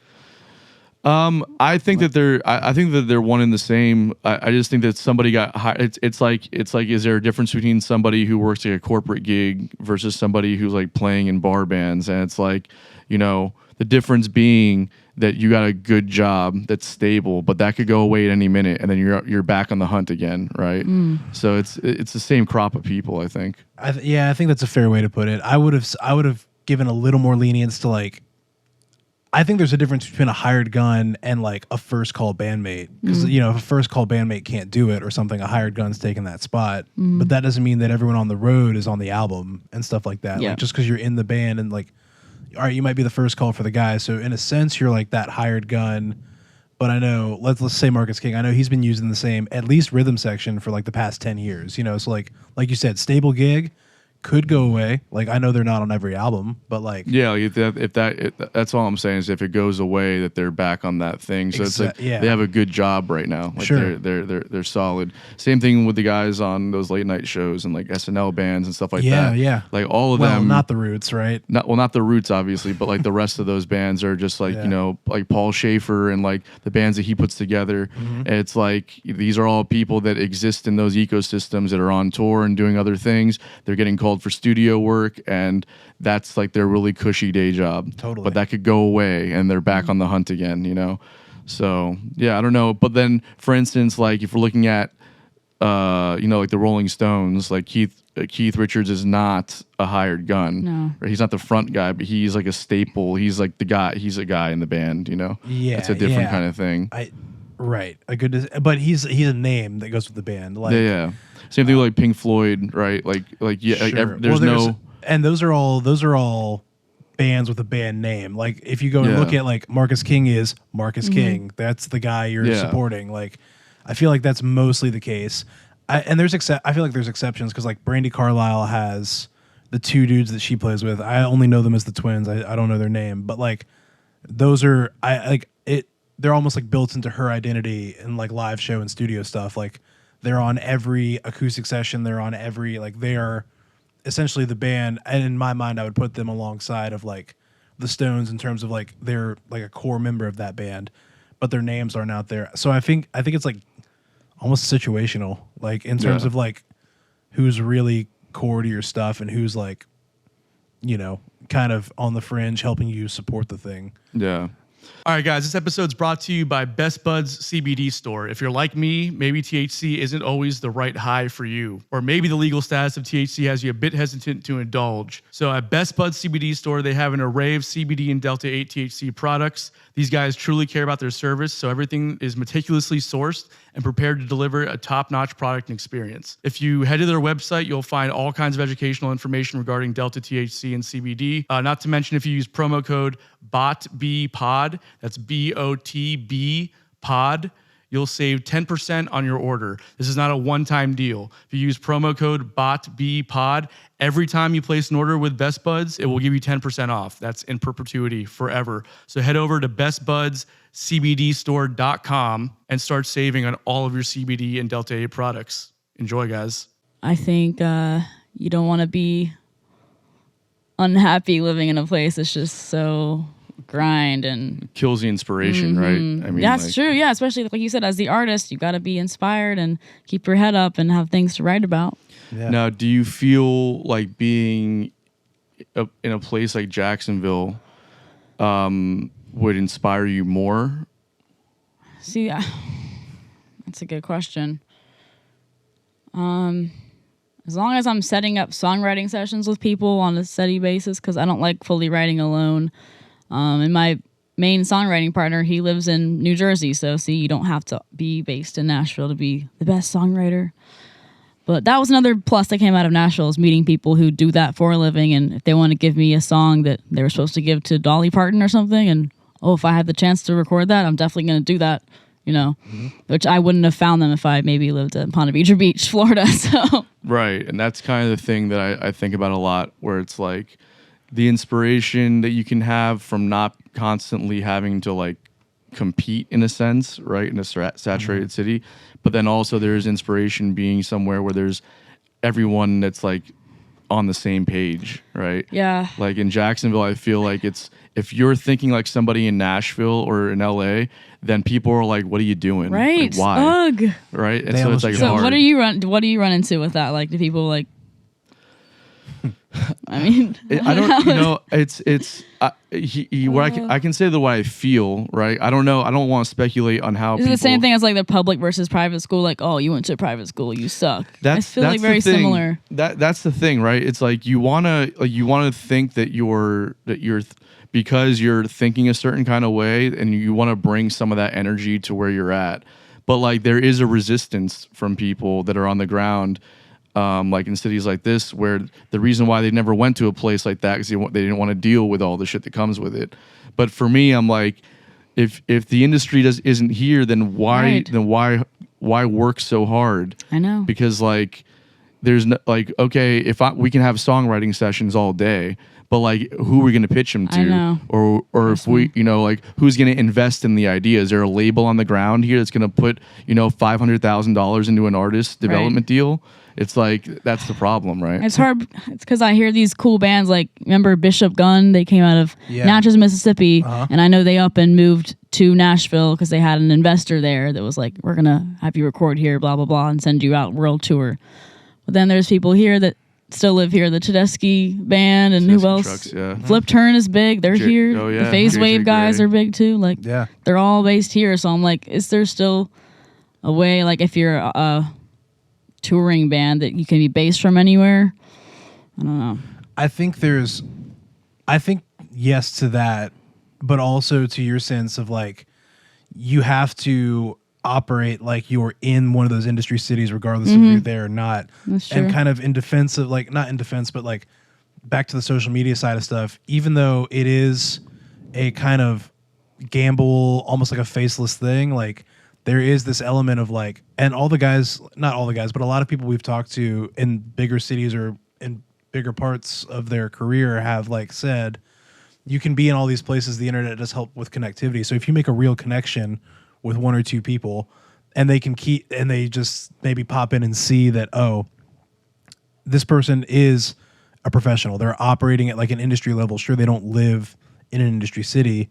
I think that they're one and the same. I just think that somebody got hired. It's like is there a difference between somebody who works like a corporate gig versus somebody who's like playing in bar bands? And it's like, you know, the difference being that you got a good job that's stable, but that could go away at any minute, and then you're back on the hunt again, right? So it's the same crop of people, I think. I think that's a fair way to put it. I would have given a little more lenience to like. I think there's a difference between a hired gun and like a first call bandmate, because you know, if a first call bandmate can't do it or something, a hired gun's taking that spot. But that doesn't mean that everyone on the road is on the album and stuff like that. Yeah. Like just because you're in the band and like, all right, you might be the first call for the guy. So in a sense, you're like that hired gun. But I know, let's say Marcus King. I know he's been using the same at least rhythm section for like the past 10 years. You know, so like you said, stable gig. Could go away. Like I know they're not on every album, but like yeah, that's all I'm saying is if it goes away, that they're back on that thing. So it's like they have a good job right now. Like sure. they're solid. Same thing with the guys on those late night shows and like SNL bands and stuff like that. Yeah. Like all of well, them. not the Roots, right? Not the Roots, obviously, but like the rest of those bands are just like, you know, like Paul Schaefer and like the bands that he puts together. It's like these are all people that exist in those ecosystems that are on tour and doing other things. They're getting called for studio work, and that's like their really cushy day job. Totally. But that could go away and they're back on the hunt again, you know? So yeah, I don't know. But then for instance, like if we're looking at you know, like the Rolling Stones, like Keith Richards is not a hired gun. No. Right? He's not the front guy, but he's like a staple. He's like the guy, he's a guy in the band, you know? Yeah. It's a different kind of thing. Right. But he's a name that goes with the band. Like Yeah. Same thing with like Pink Floyd, right? Like yeah, sure. there's and those are all bands with a band name. Like if you go and look at like Marcus King is Marcus King, that's the guy you're supporting. Like I feel like that's mostly the case. I feel like there's exceptions because like Brandi Carlile has the two dudes that she plays with. I only know them as the twins. I don't know their name, but like those are they're almost like built into her identity and like live show and studio stuff. Like they're on every acoustic session. They're on every, like they are essentially the band. And in my mind, I would put them alongside of like the Stones in terms of like they're like a core member of that band, but their names aren't out there. So I think it's like almost situational, like in terms of like who's really core to your stuff and who's like, you know, kind of on the fringe helping you support the thing. Yeah. All right, guys, this episode's brought to you by Best Buds CBD Store. If you're like me, maybe THC isn't always the right high for you, or maybe the legal status of THC has you a bit hesitant to indulge. So at Best Buds CBD Store, they have an array of CBD and Delta 8 THC products. These guys truly care about their service, so everything is meticulously sourced and prepared to deliver a top-notch product and experience. If you head to their website, you'll find all kinds of educational information regarding Delta THC and CBD. Not to mention, if you use promo code BotB, that's BOTB pod, you'll save 10% on your order. This is not a one-time deal. If you use promo code BotB, every time you place an order with Best Buds, it will give you 10% off. That's in perpetuity, forever. So head over to bestbudscbdstore.com and start saving on all of your CBD and Delta 8 products. Enjoy, guys. I think you don't want to be unhappy living in a place that's just so grind and kills the inspiration, right? I mean, that's true. Yeah, especially like you said, as the artist, you got to be inspired and keep your head up and have things to write about. Yeah. Now, do you feel like being in a place like Jacksonville would inspire you more? See, that's a good question. As long as I'm setting up songwriting sessions with people on a steady basis, because I don't like fully writing alone. And my main songwriting partner, he lives in New Jersey. So see, you don't have to be based in Nashville to be the best songwriter. But that was another plus that came out of Nashville, is meeting people who do that for a living. And if they want to give me a song that they were supposed to give to Dolly Parton or something, and if I had the chance to record that, I'm definitely going to do that, which I wouldn't have found them if I maybe lived in Ponte Vedra Beach, Florida. So Right. And that's kind of the thing that I think about a lot, where it's like the inspiration that you can have from not constantly having to like compete in a sense, right, in a saturated city. But then also there's inspiration being somewhere where there's everyone that's like on the same page, right? yeah. Like in Jacksonville, I feel like it's, if you're thinking like somebody in Nashville or in LA, then people are like, what are you doing? Right. Like, why? Ugh. Right. And They so it's almost like judge. So hard. what do you run into with that? Like, do people like? I mean, I don't, I can say the way I feel, right? I don't know. I don't want to speculate on how is it the same thing as like the public versus private school? Like, oh, you went to a private school, you suck. I feel like the very thing. similar. That's the thing, right? It's like you wanna think that you're because you're thinking a certain kind of way, and you want to bring some of that energy to where you're at. But like there is a resistance from people that are on the ground. Like in cities like this, where the reason why they never went to a place like that is they didn't want to deal with all the shit that comes with it. But for me, I'm like, if the industry isn't here, then why work so hard? I know. Because like there's no, like, okay, we can have songwriting sessions all day, but like who are we going to pitch them to? I know. Or if we, like who's going to invest in the idea? Is there a label on the ground here that's going to put, $500,000 into an artist development deal? It's like, that's the problem, right? It's hard. It's because I hear these cool bands like, remember Bishop Gunn? They came out of Natchez, Mississippi, and I know they up and moved to Nashville because they had an investor there that was like, we're gonna have you record here, blah blah blah, and send you out world tour. But then there's people here that still live here. The Tedeschi band and Tedeschi who else? Trucks, yeah. Flip Turn is big. They're here. oh, yeah. The Phase JJ Wave guys Gray. are big too. Like, Yeah. they're all based here. So I'm like, is there still a way, like if you're a touring band, that you can be based from anywhere? I don't know. I think yes to that, but also to your sense of like, you have to operate like you're in one of those industry cities, regardless if you're there or not. That's true. And kind of in defense of like, not in defense, but like back to the social media side of stuff, even though it is a kind of gamble, almost like a faceless thing, like there is this element of like, and all the guys, not all the guys, but a lot of people we've talked to in bigger cities or in bigger parts of their career have like said, you can be in all these places. The internet does help with connectivity. So if you make a real connection with one or two people and they just maybe pop in and see that, oh, this person is a professional. They're operating at like an industry level. Sure, they don't live in an industry city.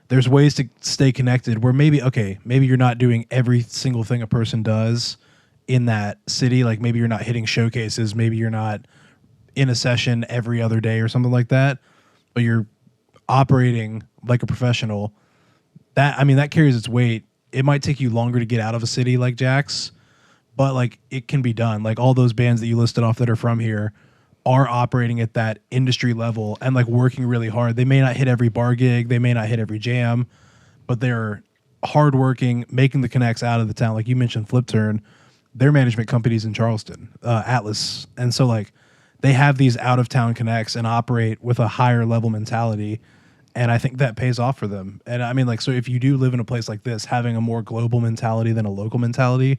There's ways to stay connected where maybe you're not doing every single thing a person does in that city. Like maybe you're not hitting showcases. Maybe you're not in a session every other day or something like that, but you're operating like a professional. That carries its weight. It might take you longer to get out of a city like Jax, but like it can be done. Like all those bands that you listed off that are from here are operating at that industry level and like working really hard. They may not hit every bar gig, they may not hit every jam, but they're hardworking, making the connects out of the town. Like you mentioned Flip Turn, their management company's in Charleston, Atlas. And so like they have these out of town connects and operate with a higher level mentality. And I think that pays off for them. And I mean, like, so if you do live in a place like this, having a more global mentality than a local mentality,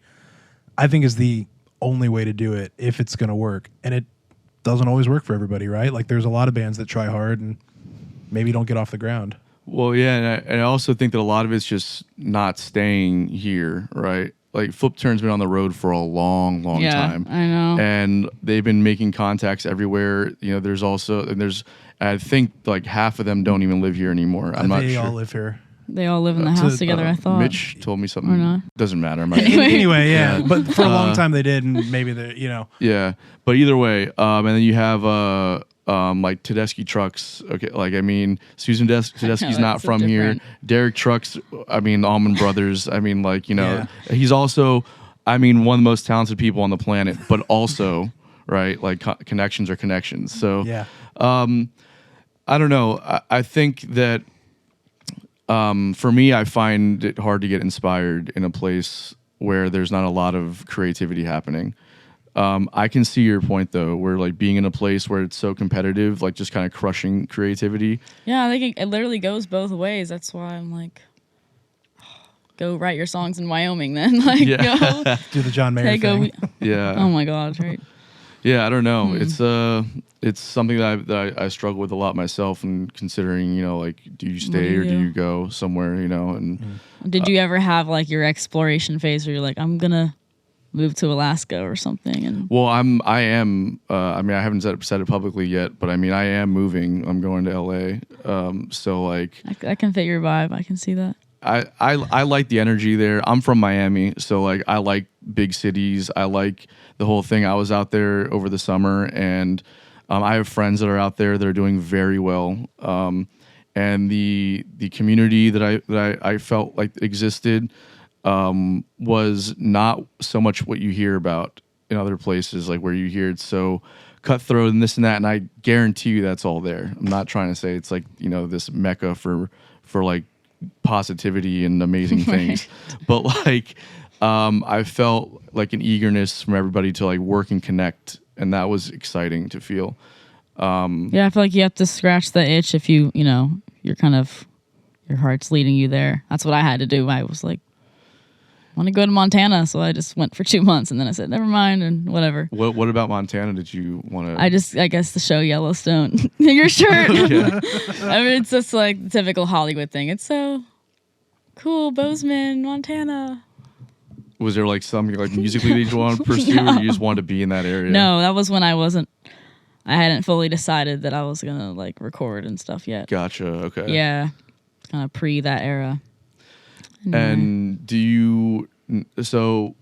I think is the only way to do it if it's going to work. And it doesn't always work for everybody, right? Like there's a lot of bands that try hard and maybe don't get off the ground. Well, yeah, and I also think that a lot of it's just not staying here, right? Like Flip Turn's been on the road for a long time. I know. And they've been making contacts everywhere. I think like half of them don't even live here anymore. I'm not sure. They all live here. They all live in the house together, I thought. Mitch told me something. Or not. Doesn't matter. Anyway, yeah. But for a long time they did, and maybe they're, Yeah, but either way, and then you have like Tedeschi Trucks. Okay, like I mean, Susan Tedeschi's not it's so from here. different. Derek Trucks. I mean, Allman Brothers. I mean, like Yeah. he's also, one of the most talented people on the planet. But also, right, like connections are connections. So yeah. I don't know. I think that For me, I find it hard to get inspired in a place where there's not a lot of creativity happening. I can see your point though, where like being in a place where it's so competitive, like just kind of crushing creativity. Yeah, I think it literally goes both ways. That's why I'm like, go write your songs in Wyoming then. Like, go Do the John Mayer thing. Yeah. Oh my God, right. Yeah, I don't know. It's something that I struggle with a lot myself, and considering, you know, like, do you stay or do you go somewhere, you know? And did you ever have like your exploration phase where you're like, I'm gonna move to Alaska or something? And well, I mean, I haven't said it publicly yet, but I mean, I am moving. I'm going to LA. So like, I can fit your vibe. I can see that. I like the energy there. I'm from Miami, so like I like big cities. I like the whole thing. I was out there over the summer, and I have friends that are out there that are doing very well. And the community that I felt like existed was not so much what you hear about in other places, like where you hear it's so cutthroat and this and that. And I guarantee you that's all there. I'm not trying to say it's like, you know, this mecca for like positivity and amazing things, but like I felt like an eagerness from everybody to like work and connect, and that was exciting to feel. Yeah, I feel like you have to scratch the itch if you know, you're kind of, your heart's leading you there. That's what I had to do. I was like, I want to go to Montana, so I just went for 2 months, and then I said, never mind, and whatever. What about Montana did you want to? I guess the show Yellowstone. Your shirt. Yeah. I mean, it's just like the typical Hollywood thing. It's so cool, Bozeman, Montana. Was there like some like musically that you want to pursue, or you just wanted to be in that area? No, that was when I hadn't fully decided that I was gonna like record and stuff yet. Gotcha. Okay. Yeah, kind of pre that era. And do you? So,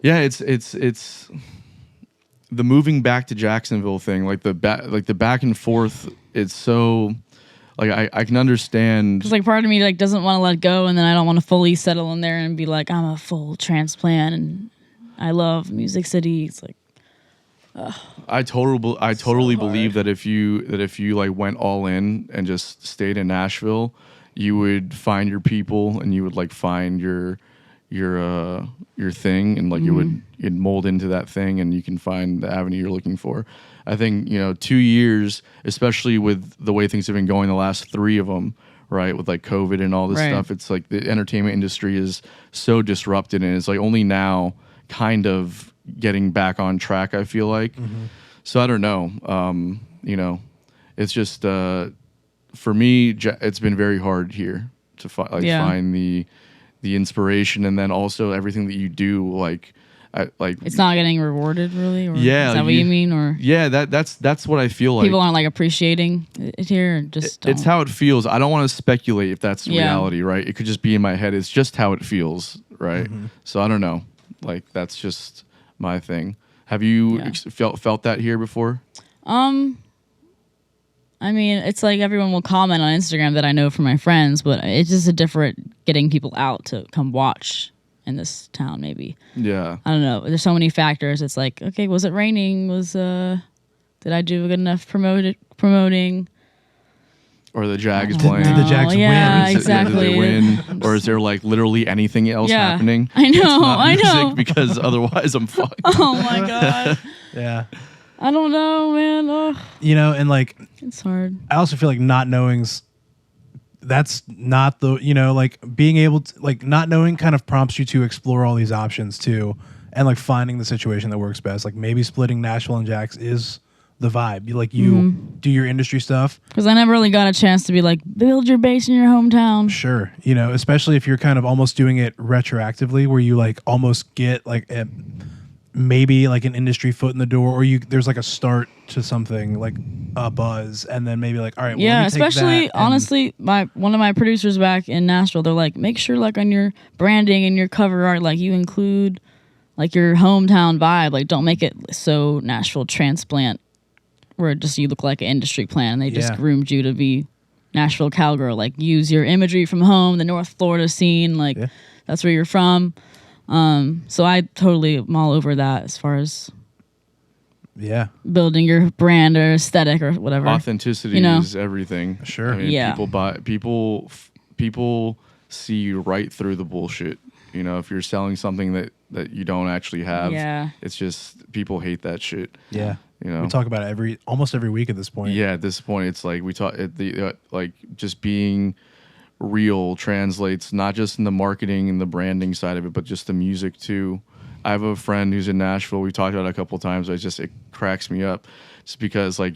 yeah, it's the moving back to Jacksonville thing, like the back and forth. It's so like I can understand. Because like part of me like doesn't want to let go, and then I don't want to fully settle in there and be like, I'm a full transplant and I love Music City. It's like, I totally believe that if you like went all in and just stayed in Nashville, you would find your people and you would like find your thing, and like you'd mold into that thing, and you can find the avenue you're looking for. I think, you know, 2 years, especially with the way things have been going the last 3 of them, right, with like COVID and all this stuff, it's like the entertainment industry is so disrupted, and it's like only now kind of getting back on track, I feel like. So I don't know, you know, it's just for me, it's been very hard here to find the inspiration, and then also everything that you do, like it's not getting rewarded really, or yeah, is that what you mean? Or yeah, that's what I feel like. People aren't like appreciating it here, or just it's how it feels. I don't want to speculate if that's reality, right? It could just be in my head. It's just how it feels, right? So I don't know. Like that's just my thing. Have you felt that here before? I mean, it's like everyone will comment on Instagram that I know from my friends, but it's just a different getting people out to come watch in this town, maybe. Yeah. I don't know. There's so many factors. It's like, okay, was it raining? Did I do a good enough promoting? Or the Jags playing? Did the Jags win? Yeah, exactly. Did they win? Or is there like literally anything else happening? I know. It's not I know. music, because otherwise I'm fucked. Oh my God. Yeah. I don't know, man. Ugh, You know, and like, it's hard. I also feel like not knowing's that's not the, you know, like being able to, like, not knowing kind of prompts you to explore all these options too, and like finding the situation that works best. Like maybe splitting Nashville and Jax is the vibe. You do your industry stuff. Because I never really got a chance to be like, build your base in your hometown. Sure. You know, especially if you're kind of almost doing it retroactively, where you like almost get like maybe like an industry foot in the door, or there's like a start to something, like a buzz, and then maybe like, all right, well, yeah, let me take especially that honestly, one of my producers back in Nashville, they're like, make sure like on your branding and your cover art, like you include like your hometown vibe. Like don't make it so Nashville transplant where just you look like an industry plant, and they just groomed you to be Nashville cowgirl. Like use your imagery from home, the North Florida scene, like that's where you're from. So I totally am all over that as far as building your brand or aesthetic or whatever. Authenticity you know? is everything. Sure. I mean, people people see right through the bullshit. You know, if you're selling something that you don't actually have, it's just people hate that shit. Yeah. You know, we talk about it almost every week at this point. Yeah, at this point, it's like we talk like just being real translates not just in the marketing and the branding side of it, but just the music too. I have a friend who's in Nashville. We talked about it a couple of times. It cracks me up, just because like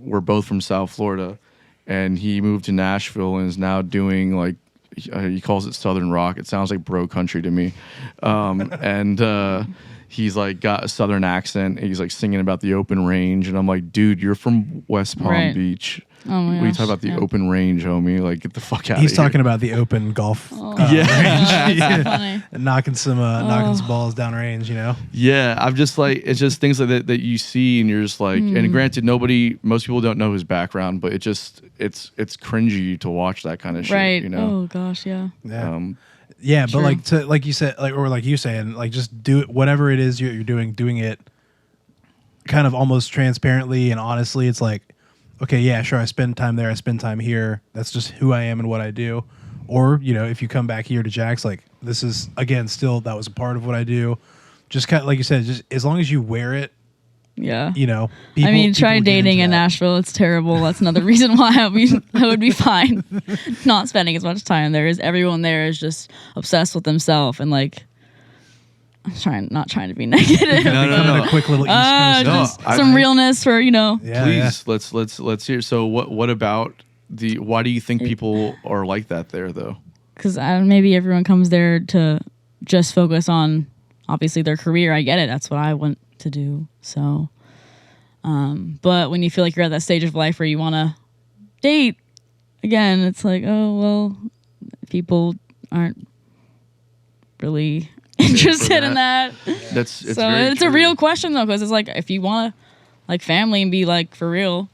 we're both from South Florida, and he moved to Nashville and is now doing like he calls it Southern rock. It sounds like bro country to me, and he's like got a Southern accent. He's like singing about the open range, and I'm like, dude, you're from West Palm Beach. Oh my gosh, we talk about the open range, homie. Like, get the fuck out of here. He's talking about the open golf That's so funny. and knocking some balls down range, you know? Yeah, I'm just like, it's just things like that you see, and you're just like, and granted, most people don't know his background, but it's cringy to watch that kind of shit, Right. you know? Oh gosh, yeah. Yeah, True. but like you said, like you saying, like just do it, whatever it is you're doing it kind of almost transparently and honestly. It's like, okay, yeah, sure, I spend time there, I spend time here. That's just who I am and what I do. Or, you know, if you come back here to Jax, like this is, again, still, that was a part of what I do. Just kind of, like you said, just as long as you wear it, Yeah. you know. Try people get dating into in that. Nashville. It's terrible. That's another reason why I would be fine not spending as much time there. Is everyone there is just obsessed with themselves and like not trying to be negative. No. A quick little East Coast. Just No, some realness for Yeah, Please, let's hear. So what about why do you think people are like that there though? because maybe everyone comes there to just focus on obviously their career. I get it. That's what I want to do. So, but when you feel like you're at that stage of life where you want to date again, it's like, oh, well, people aren't really interested in that. It's a real question though, because it's like, if you want to like family and be like for real,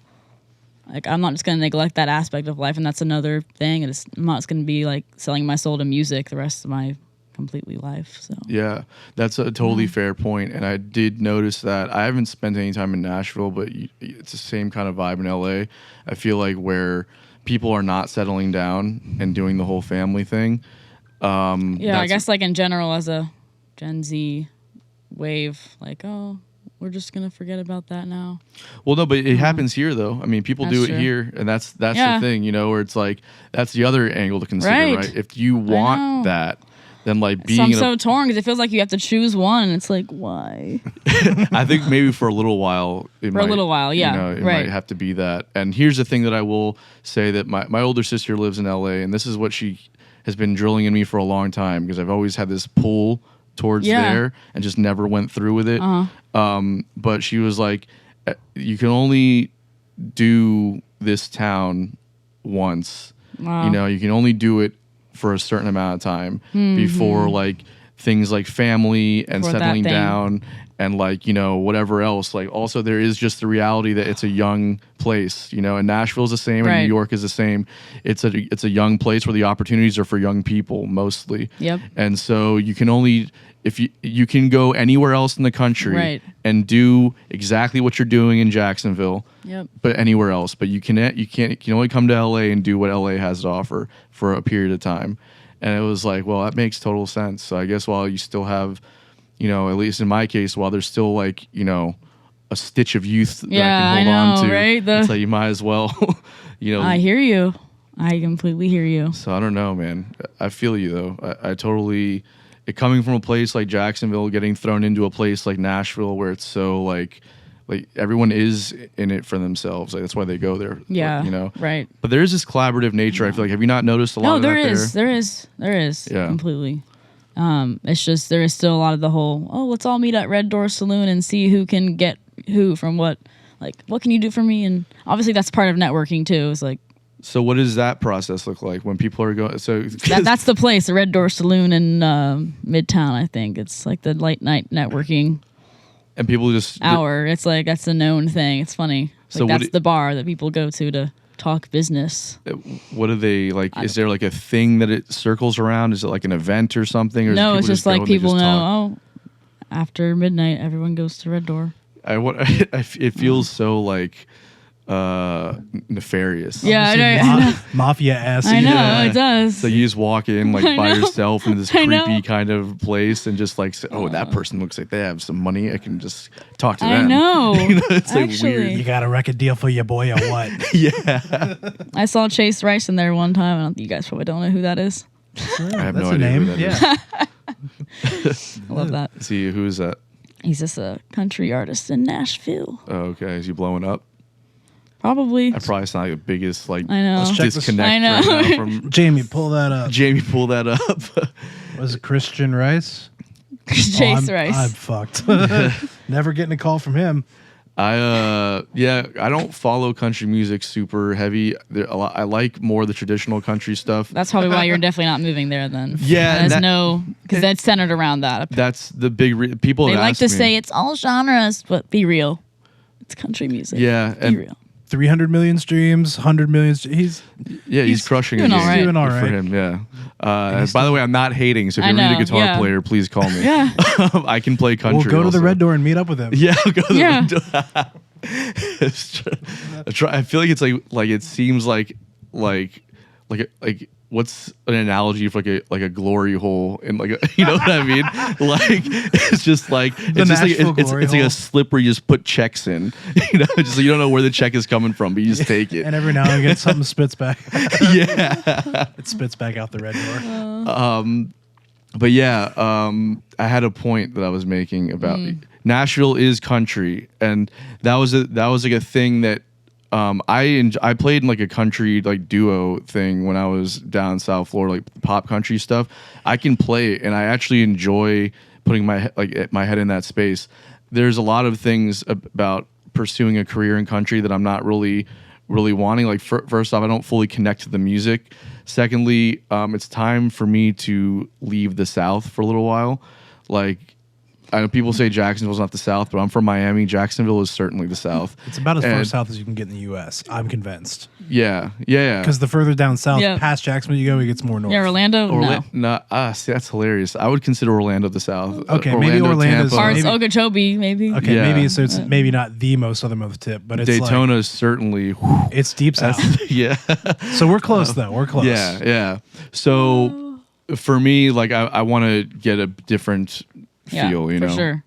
like I'm not just going to neglect that aspect of life. And that's another thing. I'm not just going to be like selling my soul to music the rest of my completely life. So yeah, that's a totally fair point. And I did notice that. I haven't spent any time in Nashville, but it's the same kind of vibe in LA. I feel like where people are not settling down and doing the whole family thing. I guess like in general as a Gen Z wave, like, oh, we're just gonna forget about that now. Well, no, but it happens here though. I mean, people do it true. here, and that's the thing, you know, where it's like that's the other angle to consider, right? If you want that, then like being. So I'm so torn because it feels like you have to choose one. It's like, why? I think maybe for a little while. A little while, yeah, You know, it might have to be that. And here's the thing that I will say that my older sister lives in LA, and this is what she has been drilling in me for a long time because I've always had this pull towards there and just never went through with it. But she was like, you can only do this town once. Wow. You know, you can only do it for a certain amount of time before like things like family and settling down and like, you know, whatever else. Like also there is just the reality that it's a young place, you know, and Nashville's the same and New York is the same. It's a young place where the opportunities are for young people mostly. Yep. And so you can only, if you can go anywhere else in the country and do exactly what you're doing in Jacksonville, but anywhere else. But you can only come to LA and do what LA has to offer for a period of time. And it was like, well, that makes total sense. So I guess while you still have, you know, at least in my case, while there's still like, you know, a stitch of youth that I can hold on to, right? It's like you might as well, you know. I hear you. I completely hear you. So I don't know, man. I feel you though. I totally. Coming from a place like Jacksonville, getting thrown into a place like Nashville, where it's so like everyone is in it for themselves. Like that's why they go there. Yeah, you know. Right. But there is this collaborative nature. I feel like. Have you not noticed a lot of that there is. Yeah. Completely. It's just there is still a lot of the whole. Oh, let's all meet at Red Door Saloon and see who can get who from what. Like, what can you do for me? And obviously, that's part of networking too. It's like. So what does that process look like when people are going? So that's the place, the Red Door Saloon in Midtown. I think it's like the late night networking. And people just hour. It's like that's a known thing. It's funny. Like so that's the bar that people go to talk business. What are they like? Is there like a thing that it circles around? Is it like an event or something? Or no, it's just like people know. Oh, after midnight, everyone goes to Red Door. It feels so like. nefarious. Yeah, I know. Mafia ass. I know Yeah. it does. So you just walk in like I by know. yourself into this I know. creepy kind of place and just like, say, oh, that person looks like they have some money. I can just talk to I them. know. You know, it's like Actually. You got a record deal for your boy or what? Yeah. I saw Chase Rice in there one time. You guys probably don't know who that is. I have That's no a idea name. who that is. Yeah. I love that. See, who's that? He's just a country artist in Nashville. Oh, okay. Is he blowing up? Probably. I probably sound like the biggest like I know. Let's check this- disconnect I know. right now from Jamie, pull that up. Jamie. Pull that up. Was it Christian Rice? Chase I'm Rice. fucked. Never getting a call from him. I don't follow country music super heavy. I like more the traditional country stuff. That's probably why you're definitely not moving there then. Yeah, There's that- no, because that's centered around that. That's the big people. They have like asked to me. say it's all genres, but be real. It's country music. Yeah, Be and real. 300 million streams, 100 million. He's he's crushing doing it. all right. Doing all Good for right. him. Yeah. By the way, I'm not hating. So if I you need a know, guitar yeah. player, please call me. Yeah. I can play country. we'll go to the also. Red Door and meet up with him. Yeah, I'll go to the Yeah. Red Door. I feel like it's like it seems like what's an analogy for like a glory hole and like you know what I mean? Like it's just like it's just like Nashville it's glory like hole. a slip where you just put checks in. You know, just so you don't know where the check is coming from, but you just take it. And every now and again, something spits back. Yeah. It spits back out the Red Door. But yeah, I had a point that I was making about Nashville is country, and that was like a thing that I played in like a country like duo thing when I was down in South Florida, like pop country stuff. I can play it, and I actually enjoy putting my head in that space. There's a lot of things about pursuing a career in country that I'm not really wanting. Like first off, I don't fully connect to the music. Secondly, it's time for me to leave the South for a little while. Like, I know people say Jacksonville's not the South, but I'm from Miami. Jacksonville is certainly the South. It's about as far And- south as you can get in the U.S. I'm convinced. Yeah. Because the further down south, Yeah. past Jacksonville you go, it gets more north. Yeah, Orlando? No. See, that's hilarious. I would consider Orlando the South. Okay, maybe Orlando's- Tampa. Parts Maybe- Okeechobee, maybe. Okay, Yeah. maybe so. It's maybe not the most southernmost tip, but it's Daytona is certainly. Like, it's deep south. Yeah. So we're close though. We're close. Yeah. So for me, like I want to get a different Yeah, feel, you for know. sure.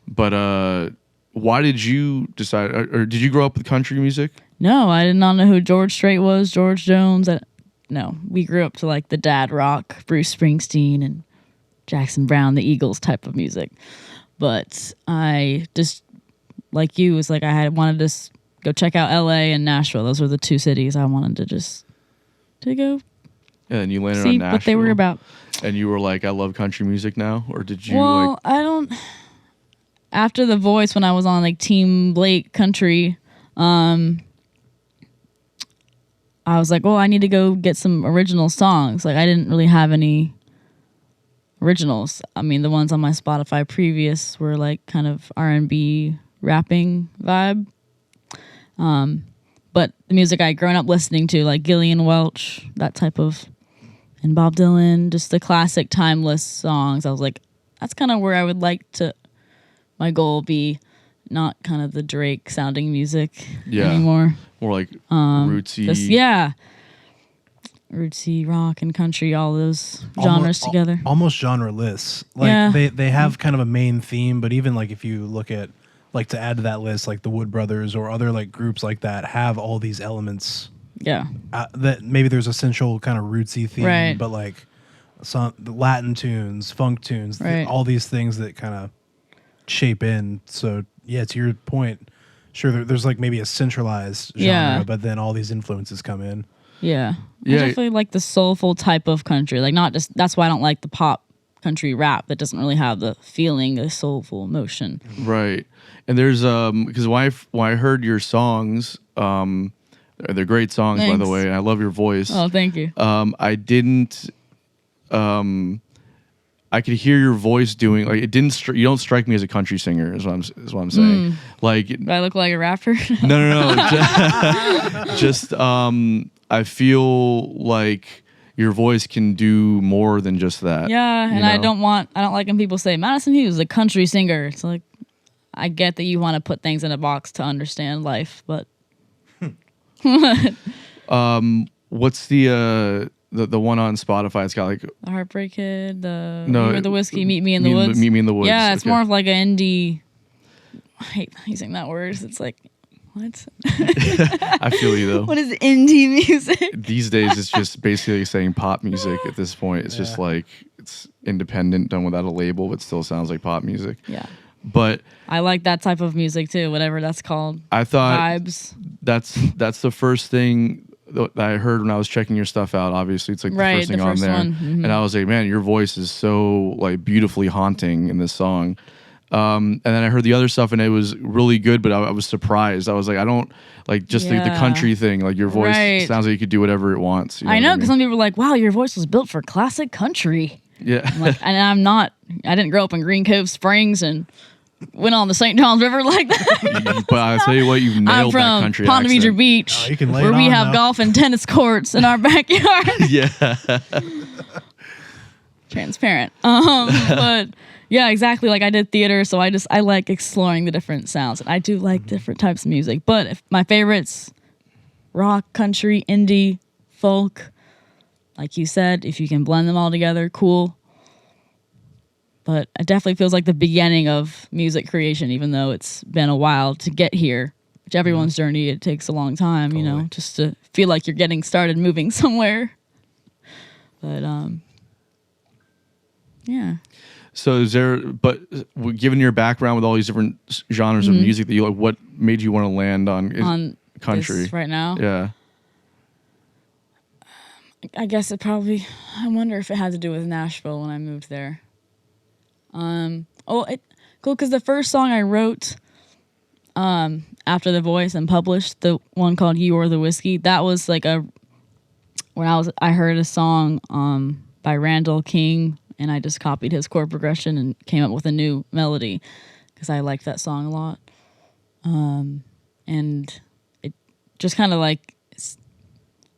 But why did you decide, or did you grow up with country music? No, I did not know who George Strait was, George Jones. No, we grew up to like the dad rock, Bruce Springsteen and Jackson Brown, the Eagles type of music. But I just, like you, was like I wanted to go check out LA and Nashville. Those were the two cities I wanted to go Yeah, and you landed see on Nashville. what they were about. And you were like, I love country music now? Or did you Well, like... I don't. After The Voice, when I was on like Team Blake Country, I was like, well, I need to go get some original songs. Like, I didn't really have any originals. I mean, the ones on my Spotify previous were like kind of R&B rapping vibe. But the music I'd grown up listening to, like Gillian Welch, that type of, and Bob Dylan, just the classic timeless songs. I was like, that's kind of where I would like to, my goal be, not kind of the Drake sounding music anymore. More like rootsy. Rootsy rock and country, all those genres together. Almost genreless. Like Yeah. they have kind of a main theme, but even like if you look at like to add to that list, like the Wood Brothers or other like groups like that have all these elements. Yeah. That maybe there's a central kind of rootsy theme, Right. but like some the Latin tunes, funk tunes, Right. all these things that kind of shape in. So yeah, to your point, sure there's like maybe a centralized genre, Yeah. but then all these influences come in. Yeah. Yeah. I definitely like the soulful type of country. Like, not just, that's why I don't like the pop country rap that doesn't really have the feeling, the soulful emotion. Right. And there's because when I heard your songs, they're great songs, by the Thanks. way, and I love your voice. Oh, thank you. I didn't I could hear your voice doing like it didn't you don't strike me as a country singer is what I'm saying. Like Do I look like a rapper? no. Just I feel like your voice can do more than just that. Yeah, and you I know? don't like when people say Madison Hughes, a country singer. It's like, I get that you want to put things in a box to understand life, but What's the one on Spotify? It's got like The Heartbreak Kid, No, You Were the Whiskey, Meet Me in the Woods. Meet Me in the Woods. Yeah, it's Okay. more of like an indie. I hate using that word. It's like, what? I feel you though. What is indie music? These days, it's just basically saying pop music. At this point, it's just like it's independent, done without a label, but still sounds like pop music. Yeah. But I like that type of music too, whatever that's called. I thought Vibes. that's the first thing that I heard when I was checking your stuff out. Obviously, it's like the Right, first thing the on first there, one. Mhm. and I was like, man, your voice is so like beautifully haunting in this song. And then I heard the other stuff, and it was really good, but I was surprised. I was like, I don't like just the Yeah. country thing. Like your voice Right. sounds like you could do whatever it wants. You I know, what because mean? some people are like, wow, your voice was built for classic country. Yeah. I'm like, and I'm not. I didn't grow up in Green Cove Springs and went on the St. Johns River like that. But I'll tell you what, you've I'm nailed that from country Ponte Vedra accent. Beach, Oh, you can lay where it we on, have though. golf and tennis courts in our backyard. Yeah. Transparent. But yeah, exactly. Like I did theater, so I like exploring the different sounds, and I do like different types of music. But if my favorites, rock, country, indie, folk. Like you said, if you can blend them all together, cool. But it definitely feels like the beginning of music creation, even though it's been a while to get here. Which everyone's journey, it takes a long time, you know, just to feel like you're getting started moving somewhere. But yeah. So is there, but given your background with all these different genres of music that you like, what made you want to land on country this right now? Yeah. I guess it probably, I wonder if it had to do with Nashville when I moved there. Cool, because the first song I wrote after The Voice and published, the one called You Were the Whiskey, that was like I heard a song by Randall King, and I just copied his chord progression and came up with a new melody because I liked that song a lot. And it just kind of like,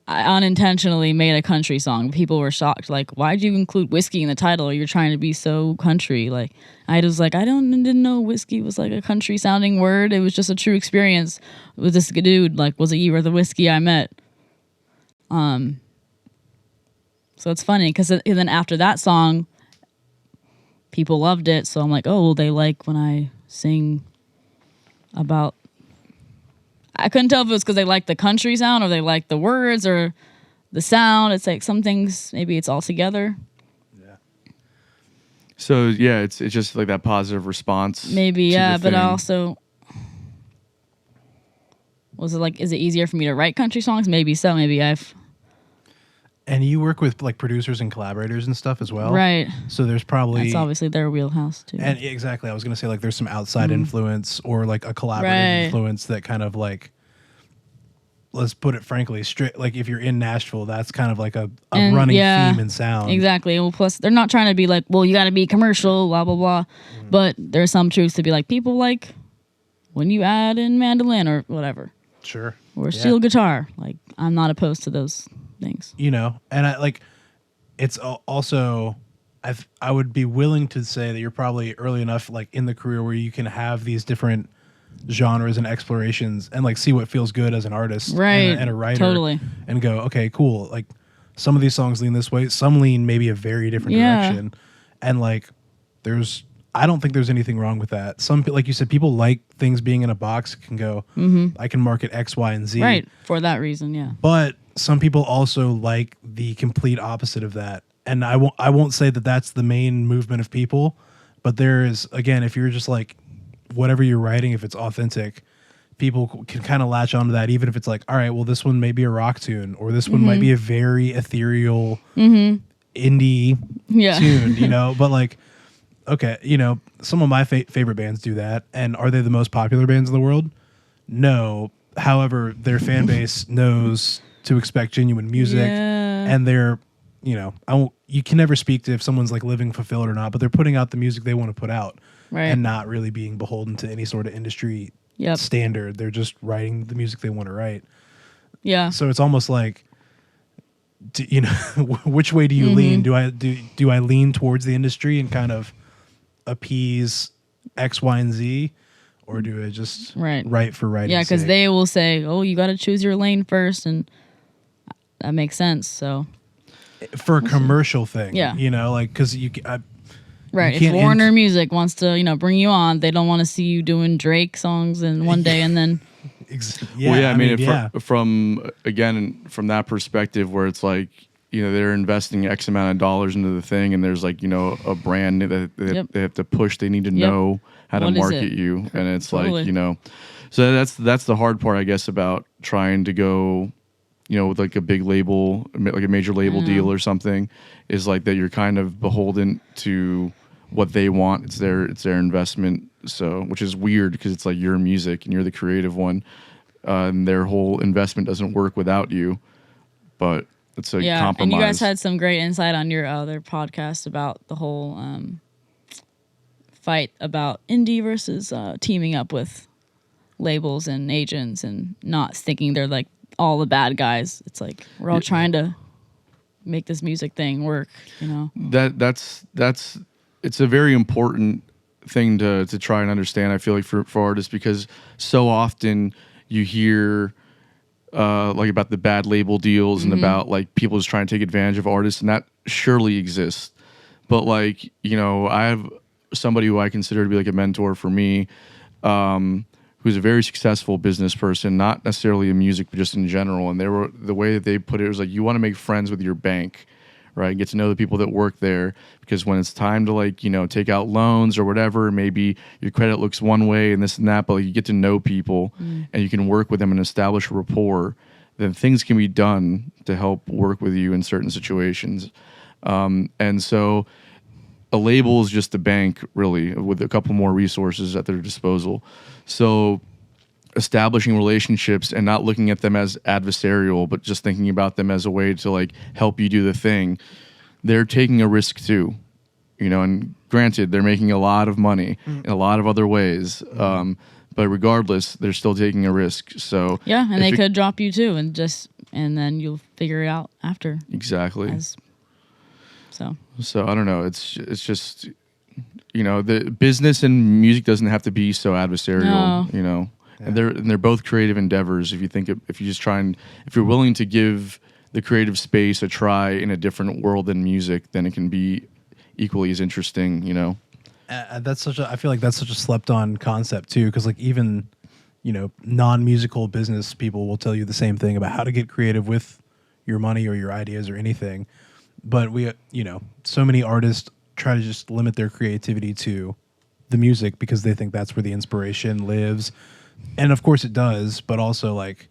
I unintentionally made a country song. People were shocked, like, why'd you include whiskey in the title? You're trying to be so country. Like, I was like, didn't know whiskey was like a country sounding word. It was just a true experience with this dude. Like, was it you or the whiskey I met? So it's funny because then after that song, people loved it. So I'm like, oh, well, they like when I sing about. I couldn't tell if it was because they liked the country sound or they liked the words or the sound. It's like some things, maybe it's all together. So yeah, it's just like that positive response. Maybe, to yeah. the But I thing. also, was it like, is it easier for me to write country songs? Maybe so. Maybe And you work with like producers and collaborators and stuff as well. right. So there's probably That's obviously their wheelhouse too. and exactly I was gonna say like there's some outside influence or like a collaborative Right. influence that kind of like, let's put it frankly, straight like if you're in Nashville, that's kind of like a And, running yeah, theme and sound. Exactly. Well, plus they're not trying to be like, well, you got to be commercial, blah blah blah. But there's some truth to be like, people like when you add in mandolin or whatever Sure. or Yeah. steel guitar. Like, I'm not opposed to those things. You know, and I like it's also I would be willing to say that you're probably early enough like in the career where you can have these different genres and explorations and like see what feels good as an artist Right. and a writer Totally. and go, okay, cool, like some of these songs lean this way, some lean maybe a very different Yeah. direction, and like I don't think there's anything wrong with that. Some, like you said, people like things being in a box, can go, I can market X, Y, and Z. Right. For that reason, yeah. But some people also like the complete opposite of that. And I won't say that that's the main movement of people, but there is, again, if you're just like, whatever you're writing, if it's authentic, people can kind of latch onto that, even if it's like, all right, well, this one may be a rock tune, or this one might be a very ethereal indie Yeah. tune, you know, but like, okay, you know, some of my favorite bands do that. And are they the most popular bands in the world? No. However, their fan base knows to expect genuine music, Yeah. and they're, you know, you can never speak to if someone's like living fulfilled or not, but they're putting out the music they want to put out, Right. and not really being beholden to any sort of industry Yep. standard. They're just writing the music they want to write. Yeah. So it's almost like, you know, which way do you lean? Do I lean towards the industry and kind of appease X, Y, and Z, or do it just Right. write for writing? Yeah, because sake? they will say, "Oh, you got to choose your lane first," and that makes sense. So, for a commercial thing, Yeah. you know, like because right, if can't Warner Music wants to, bring you on, they don't want to see you doing Drake songs in one day and then yeah, I mean, yeah. from that perspective, where it's like, they're investing X amount of dollars into the thing, and there's like, a brand that they have to push. They need to know how to What is market it? you, and it's Totally. like, so that's the hard part, I guess, about trying to go, with like a big label, like a major label deal or something, is like that you're kind of beholden to what they want. It's their investment. So, which is weird because it's like your music and you're the creative one, and their whole investment doesn't work without you. But it's a compromise. And you guys had some great insight on your other podcast about the whole fight about indie versus teaming up with labels and agents and not thinking they're like all the bad guys. It's like we're all trying to make this music thing work. That's it's a very important thing to try and understand. I feel like for artists, because so often you hear like about the bad label deals and about like people just trying to take advantage of artists, and that surely exists. But like, I have somebody who I consider to be like a mentor for me, who's a very successful business person, not necessarily in music, but just in general. And the way that they put it was like, you want to make friends with your bank, right? Get to know the people that work there, because when it's time to like, take out loans or whatever, maybe your credit looks one way and this and that, but like, you get to know people and you can work with them and establish a rapport, then things can be done to help work with you in certain situations. And so a label is just a bank, really, with a couple more resources at their disposal. So establishing relationships and not looking at them as adversarial, but just thinking about them as a way to like help you do the thing. They're taking a risk too, and granted, they're making a lot of money in a lot of other ways. But regardless, they're still taking a risk. So yeah, and they could drop you too, and then you'll figure it out after. Exactly. So I don't know. It's just, the business and music doesn't have to be so adversarial. No. And they're both creative endeavors. If you're willing to give the creative space a try in a different world than music, then it can be equally as interesting. I feel like that's such a slept on concept too, because like even non-musical business people will tell you the same thing about how to get creative with your money or your ideas or anything. But we so many artists try to just limit their creativity to the music because they think that's where the inspiration lives. And of course it does, but also like,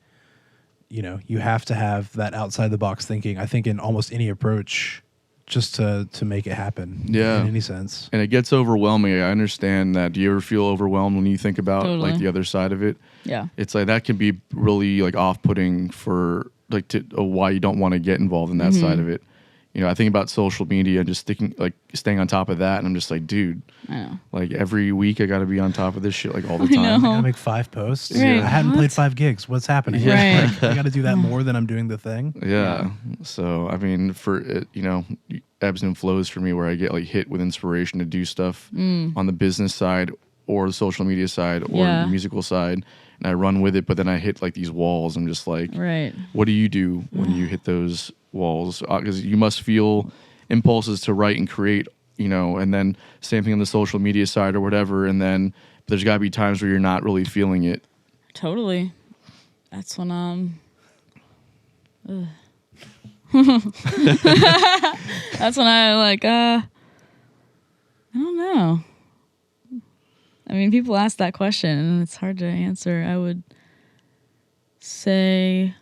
you have to have that outside the box thinking, I think, in almost any approach, just to make it happen. Yeah. In any sense. And it gets overwhelming. I understand that. Do you ever feel overwhelmed when you think about Totally. like the other side of it? yeah, It's like that can be really like off-putting for like why you don't want to get involved in that side of it. I think about social media and just staying on top of that, and I'm just like, dude, I know. like every week I got to be on top of this shit like all the time. I gotta make 5 posts. Right. I hadn't What? played 5 gigs. What's happening? Right. Like, I got to do that more than I'm doing the thing. Yeah. So I mean, for it, ebbs and flows for me, where I get like hit with inspiration to do stuff on the business side or the social media side or Yeah. the musical side, and I run with it. But then I hit like these walls. I'm just like, Right. what do you do when you hit those walls? Because you must feel impulses to write and create, and then same thing on the social media side or whatever. And then there's got to be times where you're not really feeling it. Totally. That's when that's when I like I don't know. I mean, people ask that question and it's hard to answer. I would say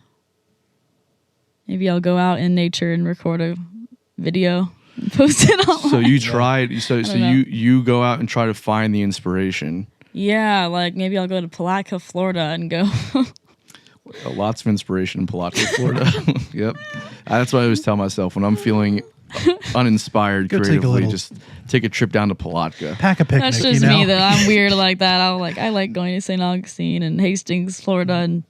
maybe I'll go out in nature and record a video and post it online. So you tried. So don't know. you go out and try to find the inspiration. Yeah, like maybe I'll go to Palatka, Florida and go Lots of inspiration in Palatka, Florida. Yep. That's what I always tell myself when I'm feeling uninspired Go take a creatively. little- Just take a trip down to Palatka. Pack a picnic. That's just you know? me though. I'm weird like that. I like going to St. Augustine and Hastings, Florida, and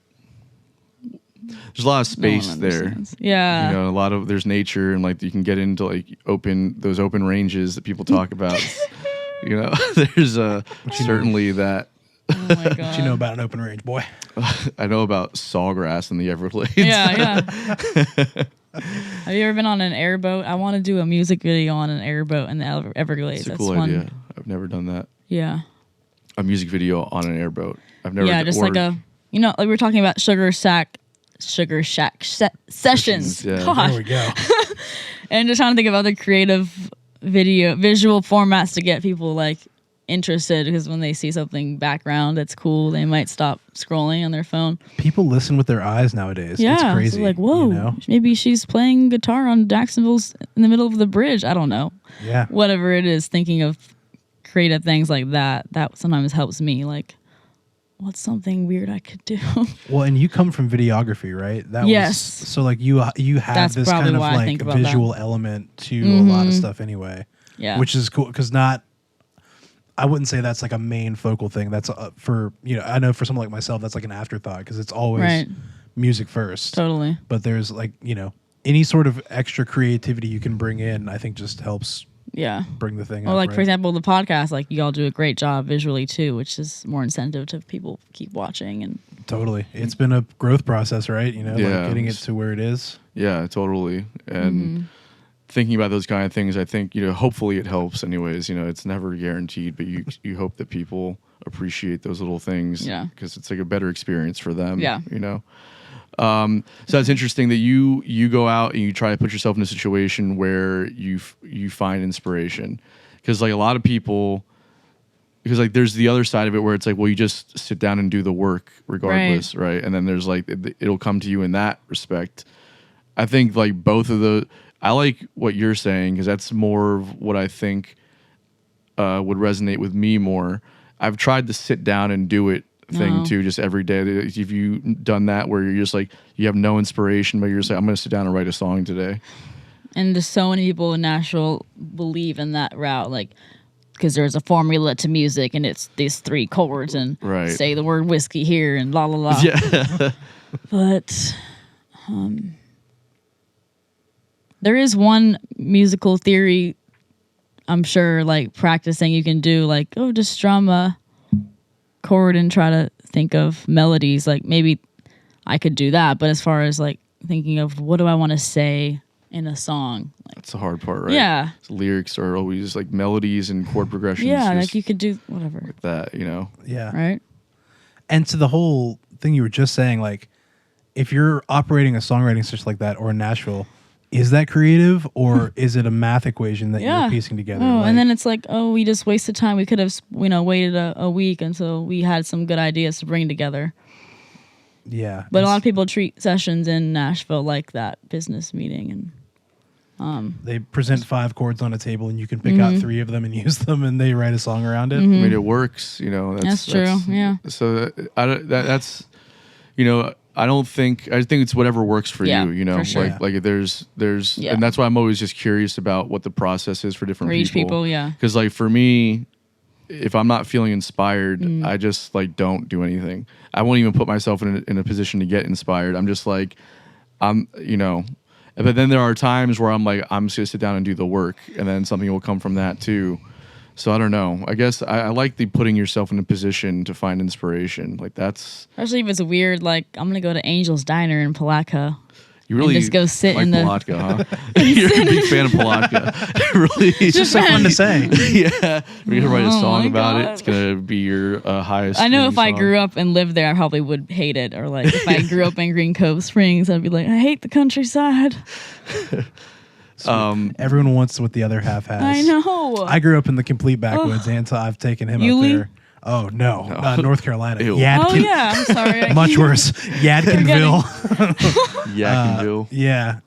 There's a lot of no one space there. understands. Yeah. There's nature, and like you can get into like those open ranges that people talk about. There's certainly that Oh my god. What you know about an open range, boy? I know about sawgrass in the Everglades. Yeah. Have you ever been on an airboat? I want to do a music video on an airboat in the Everglades. It's a cool fun. idea. I've never done that. Yeah. A music video on an airboat. I've never. Yeah, just like like we were talking about Sugar Shack sessions. Yeah. Gosh. There we go. And just trying to think of other creative visual formats to get people like interested, because when they see something background that's cool, they might stop scrolling on their phone. People listen with their eyes nowadays. Yeah, It's crazy. so like, whoa, You know? maybe she's playing guitar on Jacksonville's in the middle of the bridge. I don't know. Yeah. Whatever it is, thinking of creative things like that sometimes helps me. Like, what's something weird I could do? Well, and you come from videography, right? That Yes. So like you have That's this probably kind of why I like think about visual element to a lot of stuff anyway. Yeah. Which is cool because I wouldn't say that's like a main focal thing. That's for, I know for someone like myself, that's like an afterthought because it's always Right. music first. Totally. But there's like, any sort of extra creativity you can bring in, I think just helps Yeah. bring the thing Or up. like, right? for example, the podcast, like you all do a great job visually too, which is more incentive to people keep watching. And Totally. It's been a growth process, right? Yeah. Like getting it to where it is. Yeah, totally. And thinking about those kind of things, I think, hopefully it helps anyways. It's never guaranteed, but you hope that people appreciate those little things. Yeah. Because it's like a better experience for them. Yeah. So that's interesting that you go out and you try to put yourself in a situation where you find inspiration. Because like a lot of people, because like there's the other side of it where it's like, well, you just sit down and do the work regardless, right? And then there's like it'll come to you in that respect. I think like both of the, I like what you're saying because that's more of what I think would resonate with me more. I've tried to sit down and do it thing too, just every day. If you done that where you're just like, you have no inspiration, but you're just like, I'm going to sit down and write a song today. And just so many people in Nashville believe in that route, like, because there's a formula to music and it's these 3 chords and Right. say the word whiskey here and la la la. Yeah. But there is one musical theory, I'm sure, like practicing you can do, like, just strum a chord and try to think of melodies. Like maybe I could do that, but as far as like thinking of what do I want to say in a song, like, That's the hard part, right? Yeah. Lyrics are always like melodies and chord progressions. yeah, just like you could do whatever, that, Yeah. right? And to the whole thing you were just saying, like, if you're operating a songwriting session like that or in Nashville, is that creative or is it a math equation that you're piecing together? Oh, Like, and then it's like, we just wasted time. We could have, waited a week until we had some good ideas to bring together. yeah. But a lot of people treat sessions in Nashville like that business meeting, and they present 5 chords on a table and you can pick out 3 of them and use them and they write a song around it. I mean, it works, That's true, yeah. So that's, I think it's whatever works for Yeah, you, for sure. like there's, Yeah. and that's why I'm always just curious about what the process is for different for each people, yeah. Because like for me, if I'm not feeling inspired, I just like don't do anything. I won't even put myself in a position to get inspired. I'm just like, but then there are times where I'm like, I'm just gonna sit down and do the work, and then something will come from that too. So I don't know. I guess I like the putting yourself in a position to find inspiration. Like that's Especially if it's weird, like I'm gonna go to Angel's Diner in Palatka. you really just go sit like in the- Palatka, huh? You're a big fan of Palatka. Really, It's just so fun to say. yeah. We're gonna write a Oh song my about it. God. It's gonna be your highest. I know if streaming I song. grew up and lived there, I probably would hate it. Or like if I grew up in Green Cove Springs, I'd be like, I hate the countryside. Everyone wants what the other half has. I know. I grew up in the complete backwoods until I've taken him Yulee? up there. Oh, no. North Carolina. Ew. Oh Yadkin. yeah, I'm sorry. I Much keep- worse. Yadkinville. Yadkinville. Yeah.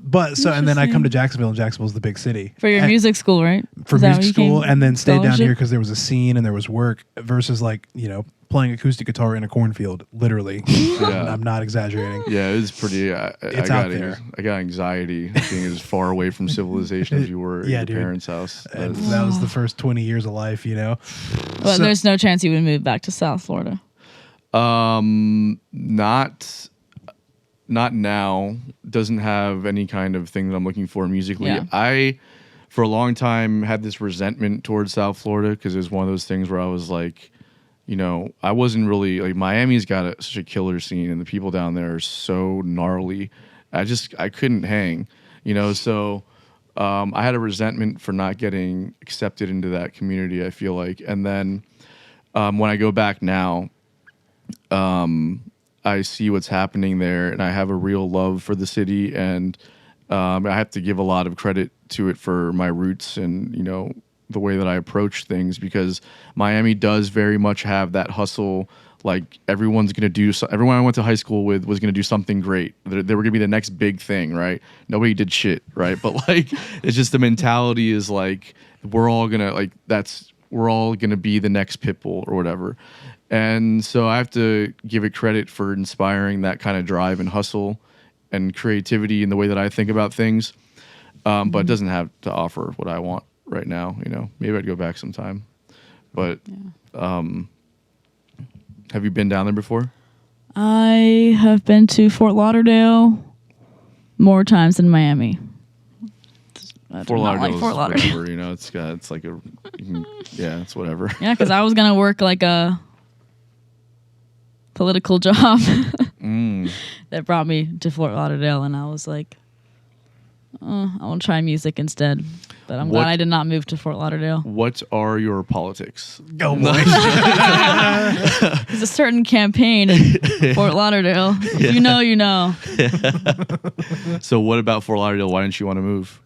But so, and then I come to Jacksonville, and Jacksonville's the big city. For your And- music school, right? For Is that music where you school, came? and then stayed down Scholarship? here because there was a scene and there was work versus like, playing acoustic guitar in a cornfield, literally. Yeah. I'm not exaggerating. Yeah, it was pretty. I It's got out there. I got anxiety being as far away from civilization as you were Yeah, at your dude. parents' house. And that was the first 20 years of life, But So- there's no chance you would move back to South Florida. Not now. Doesn't have any kind of thing that I'm looking for musically. Yeah. I, for a long time, had this resentment towards South Florida because it was one of those things where I was like, I wasn't really like Miami's got such a killer scene, and the people down there are so gnarly. I couldn't hang, So I had a resentment for not getting accepted into that community. I feel like, and then when I go back now, I see what's happening there, and I have a real love for the city, and I have to give a lot of credit to it for my roots and the way that I approach things, because Miami does very much have that hustle. Like everyone I went to high school with was going to do something great. They were going to be the next big thing, right? Nobody did shit, right? But like, it's just the mentality is like, we're all going to be the next Pitbull or whatever. And so I have to give it credit for inspiring that kind of drive and hustle and creativity in the way that I think about things. But it doesn't have to offer what I want right now. Maybe I'd go back sometime. But have you been down there before? I have been to Fort Lauderdale more times than Miami. Fort Lauderdale, Fort Lauderdale. Whatever, it's like it's whatever. Yeah, because I was gonna work like a political job that brought me to Fort Lauderdale, and I was like, I want to try music instead. But I'm glad I did not move to Fort Lauderdale. What are your politics? Go, boy. There's a certain campaign in Fort Lauderdale. If you know, you know. So what about Fort Lauderdale? Why didn't you want to move?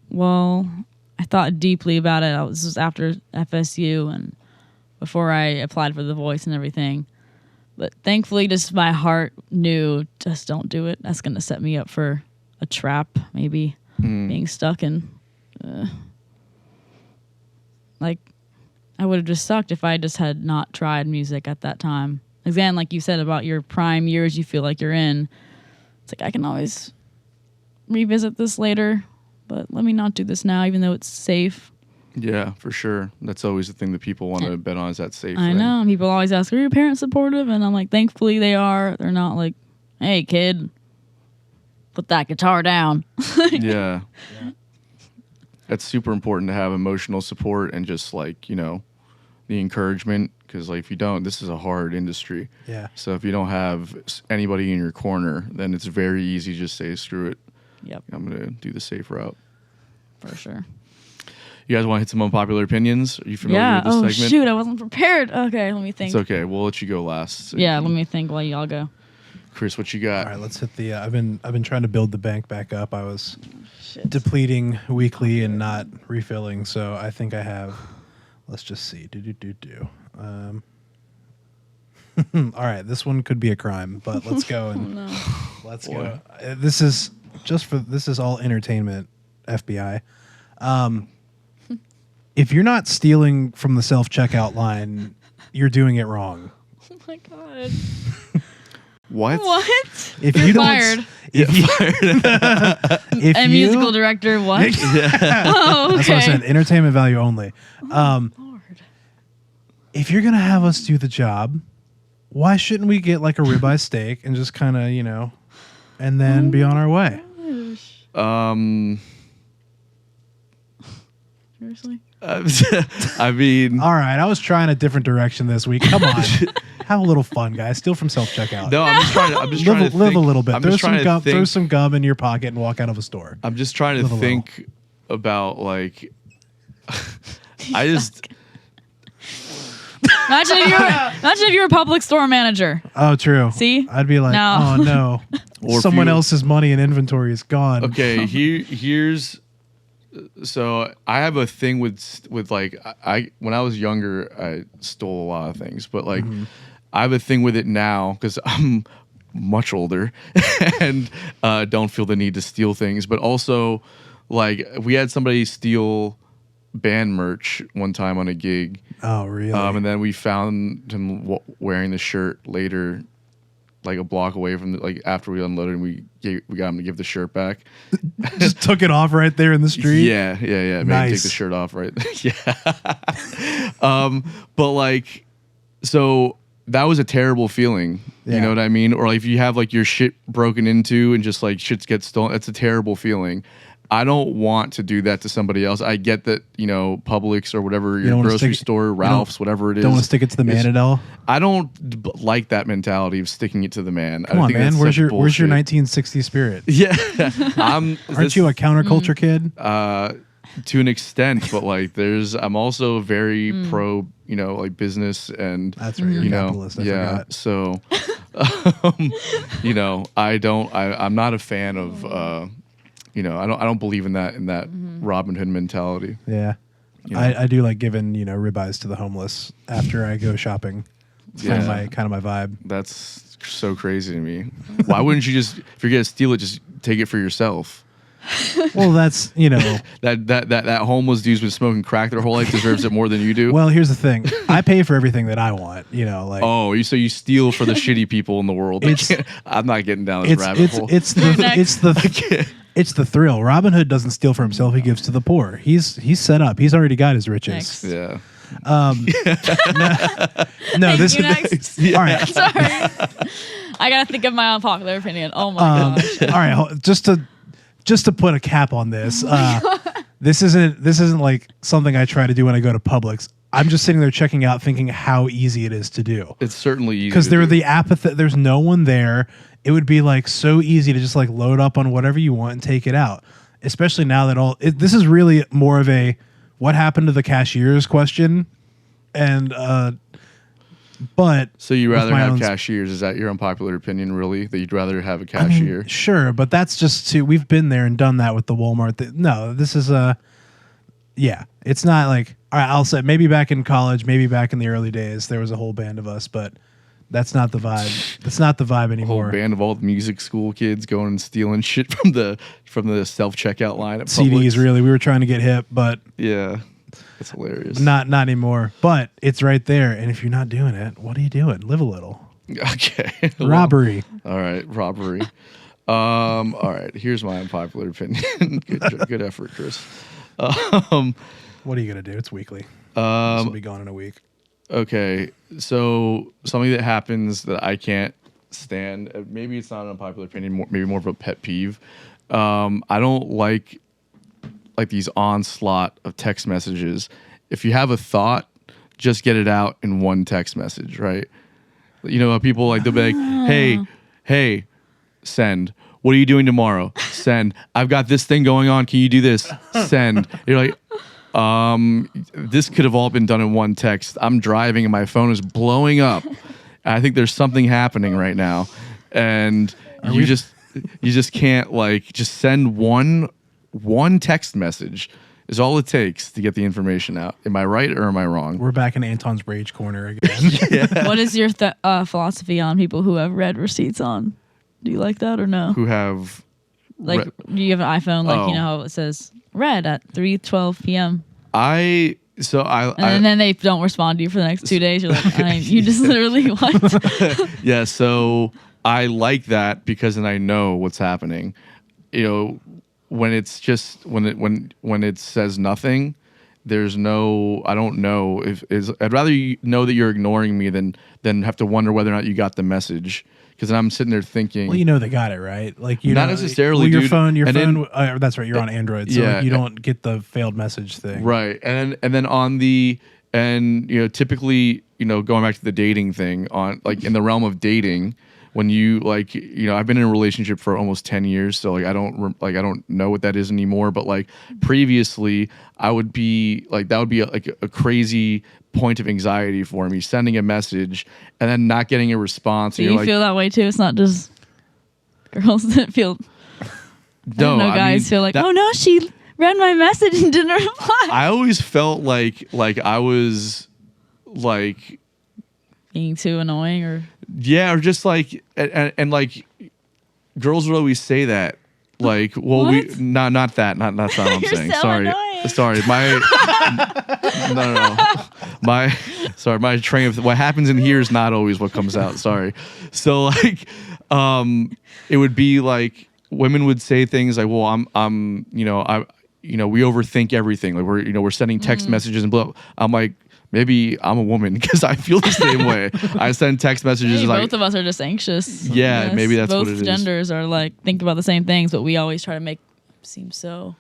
Well, I thought deeply about it. This was after FSU and before I applied for The Voice and everything. But thankfully, just my heart knew, just don't do it. That's going to set me up for a trap, maybe. Being stuck in, like, I would have just sucked if I just had not tried music at that time. Again, like you said about your prime years you feel like you're in, it's like I can always revisit this later, but let me not do this now, even though it's safe. Yeah, for sure. That's always the thing that people want to bet on, is that safe I thing. know. People always ask, are your parents supportive? And I'm like, thankfully they are. They're not like, hey, kid, put that guitar down. Yeah. That's super important to have emotional support and just like, the encouragement. Because like if you don't, this is a hard industry. Yeah. So if you don't have anybody in your corner, then it's very easy to just say, screw it. Yep, I'm going to do the safe route. for sure. You guys want to hit some unpopular opinions? Are you familiar with this segment? Oh, shoot, I wasn't prepared. Okay, let me think. It's okay. We'll let you go last. So Yeah, let me think while y'all go. Chris, what you got? All right, let's hit the. I've been trying to build the bank back up. I was Shit. depleting weekly and not refilling, so I think I have. Let's just see. All right, this one could be a crime, but let's go and let's go. This is all entertainment. FBI. If you're not stealing from the self-checkout line, you're doing it wrong. Oh my god. What? What? If You're you don't, fired. if A you, musical director, what? Oh, okay. That's what I said. Entertainment value only. Lord. If you're gonna have us do the job, why shouldn't we get like a ribeye steak and just kind of, and then be on our way? Seriously? I mean, All right, I was trying a different direction this week. Come on, have a little fun, guys. Steal from self-checkout. no, I'm just trying to live think, a little bit. I'm Throw just some trying gum. to Throw think, some gum in your pocket and walk out of a store. I'm just trying to Live a little. think about like. I just Imagine if you were a public store manager. Oh, true. See? I'd be like, No. oh no, Or if someone you- else's money and inventory is gone. okay. Here's. So I have a thing with like I when I was younger I stole a lot of things, but like I have a thing with it now because I'm much older and don't feel the need to steal things. But also, like we had somebody steal band merch one time on a gig, Oh, really? and then we found him wearing the shirt later, like a block away from like after we unloaded, and we got him to give the shirt back. Just took it off right there in the street. Yeah. Made him take Nice. the shirt off, right? Yeah. But like, so that was a terrible feeling. You Yeah. know what I mean? Or like if you have like your shit broken into and just like shit gets stolen, it's a terrible feeling. I don't want to do that to somebody else. I get that, Publix or whatever, your grocery store, Ralph's, whatever it is. Don't want to stick it to the man, Adele. I don't like that mentality of sticking it to the man. Come on, man. Where's your 1960s spirit? Yeah. Aren't you a counterculture kid? To an extent, but like I'm also very pro, like business and that's right. You're a capitalist. I forgot. So, I'm not a fan of, I don't believe in that Robin Hood mentality. Yeah. I do like giving, ribeyes to the homeless after I go shopping. It's kind of my vibe. That's so crazy to me. Why wouldn't you just, if you're gonna steal it, just take it for yourself? Well, that's that homeless dude's been smoking crack their whole life deserves it more than you do. Well, here's the thing: I pay for everything that I want. So you steal for the shitty people in the world. I'm not getting down this rabbit hole. It's the thrill. Robin Hood doesn't steal for himself; he gives to the poor. He's set up. He's already got his riches. Next. Yeah. No, this you is next. all right. Sorry, I gotta think of my unpopular opinion. Oh my gosh! All right, just to put a cap on this, this isn't like something I try to do when I go to Publix. I'm just sitting there checking out, thinking how easy it is to do. It's certainly easy because the apathy. There's no one there. It would be like so easy to just like load up on whatever you want and take it out. Especially now that this is really more of a what happened to the cashiers question, and but so you rather have cashiers? Is that your unpopular opinion? Really, that you'd rather have a cashier? Sure, but that's just we've been there and done that with the Walmart. No, this is it's not like all right. I'll say maybe back in college, maybe back in the early days, there was a whole band of us, but that's not the vibe. That's not the vibe anymore. A whole band of all the music school kids going and stealing shit from the self checkout line at CDs. Publix. Really, we were trying to get hip, but yeah. It's hilarious. Not anymore. But it's right there. And if you're not doing it, what are you doing? Live a little. Okay. Robbery. All right. Robbery. All right. Here's my unpopular opinion. Good effort, Chris. What are you gonna do? It's weekly. This will be gone in a week. Okay. So something that happens that I can't stand. Maybe it's not an unpopular opinion. Maybe more of a pet peeve. I don't like these onslaught of text messages. If you have a thought, just get it out in one text message, right? People they'll be like, hey, send. What are you doing tomorrow? Send. I've got this thing going on. Can you do this? Send. You're like, this could have all been done in one text. I'm driving and my phone is blowing up. I think there's something happening right now. And you just can't just send one text message is all it takes to get the information out. Am I right or am I wrong? We're back in Anton's rage corner again. What is your philosophy on people who have read receipts on? Do you like that or no? Who have do you have an iPhone? You know how it says read at 3:12 p.m. And then they don't respond to you for the next 2 days. You're like, you just literally what? Yeah. So I like that because then I know what's happening. When it's just when it says nothing, there's no. I don't know I'd rather know that you're ignoring me than have to wonder whether or not you got the message. Because I'm sitting there thinking. Well, they got it right. Not necessarily. Your dude. phone. Then, that's right. You're on Android, so you don't get the failed message thing. Right, and then on the typically going back to the dating thing on in the realm of dating. When you I've been in a relationship for almost 10 years, so I don't know what that is anymore. But previously, I would be that would be a crazy point of anxiety for me, sending a message and then not getting a response. Do you feel that way too? It's not just girls that feel. No, guys feel oh no, she read my message and didn't reply. I always felt like I was being too annoying or. Yeah, or just and girls would always say that. Not that. Not what I'm saying. So Sorry. Annoying. Sorry. My train of what happens in here is not always what comes out. Sorry. So it would be women would say things like, well, we overthink everything. We're sending text messages and blah. I'm like, maybe I'm a woman because I feel the same way. I send text messages both of us are just anxious. Yeah, maybe that's what it is. Both genders are think about the same things, but we always try to make seems so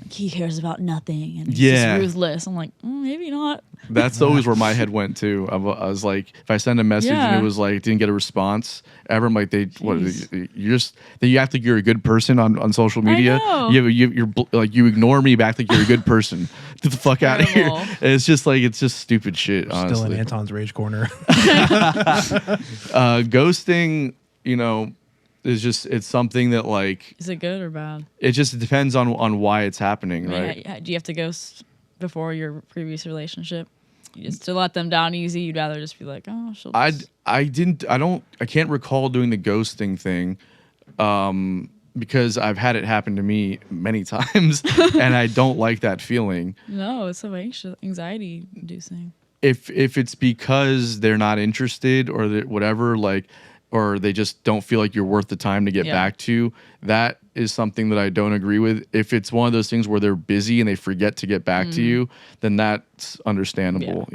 like he cares about nothing and he's Yeah. just ruthless. I'm like, maybe not. That's always where my head went too. I was like, if I send a message and Yeah. it was like didn't get a response ever, I'm like, Jeez. you just then you act like you're a good person on social media. know. You're like you ignore me, but act like you're a good person. Get the fuck out of here. Terrible. And it's just like it's just stupid shit. Honestly, Still in Anton's rage corner. ghosting, is just it's something that like Is it good or bad? it just depends on why it's happening, I mean, right? do you have to ghost before your previous relationship? You just to let them down easy. You'd rather just be like, oh, she'll. I Just... can't recall doing the ghosting thing because I've had it happen to me many times and I don't like that feeling. No, it's so anxiety inducing. If it's because they're not interested or whatever, like, or they just don't feel like you're worth the time to get back to, that is something that I don't agree with. If it's one of those things where they're busy and they forget to get back to you, then that's understandable,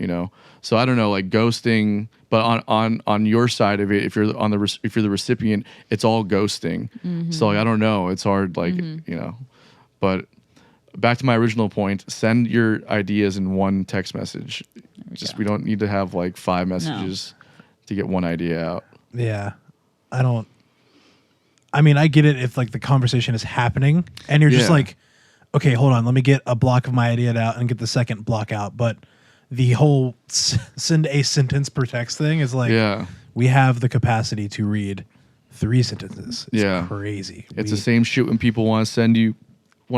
So I don't know, like ghosting, but on your side of it, if you're the recipient, it's all ghosting. So like, I don't know, it's hard, like But back to my original point, send your ideas in one text message. We don't need to have like 5 messages to get one idea out. Yeah. I mean, I get it if like the conversation is happening and you're just like, okay, hold on, let me get a block of my idea out and get the second block out. But the whole send a sentence per text thing is like, we have the capacity to read 3 sentences. It's crazy. It's the same shit when people want to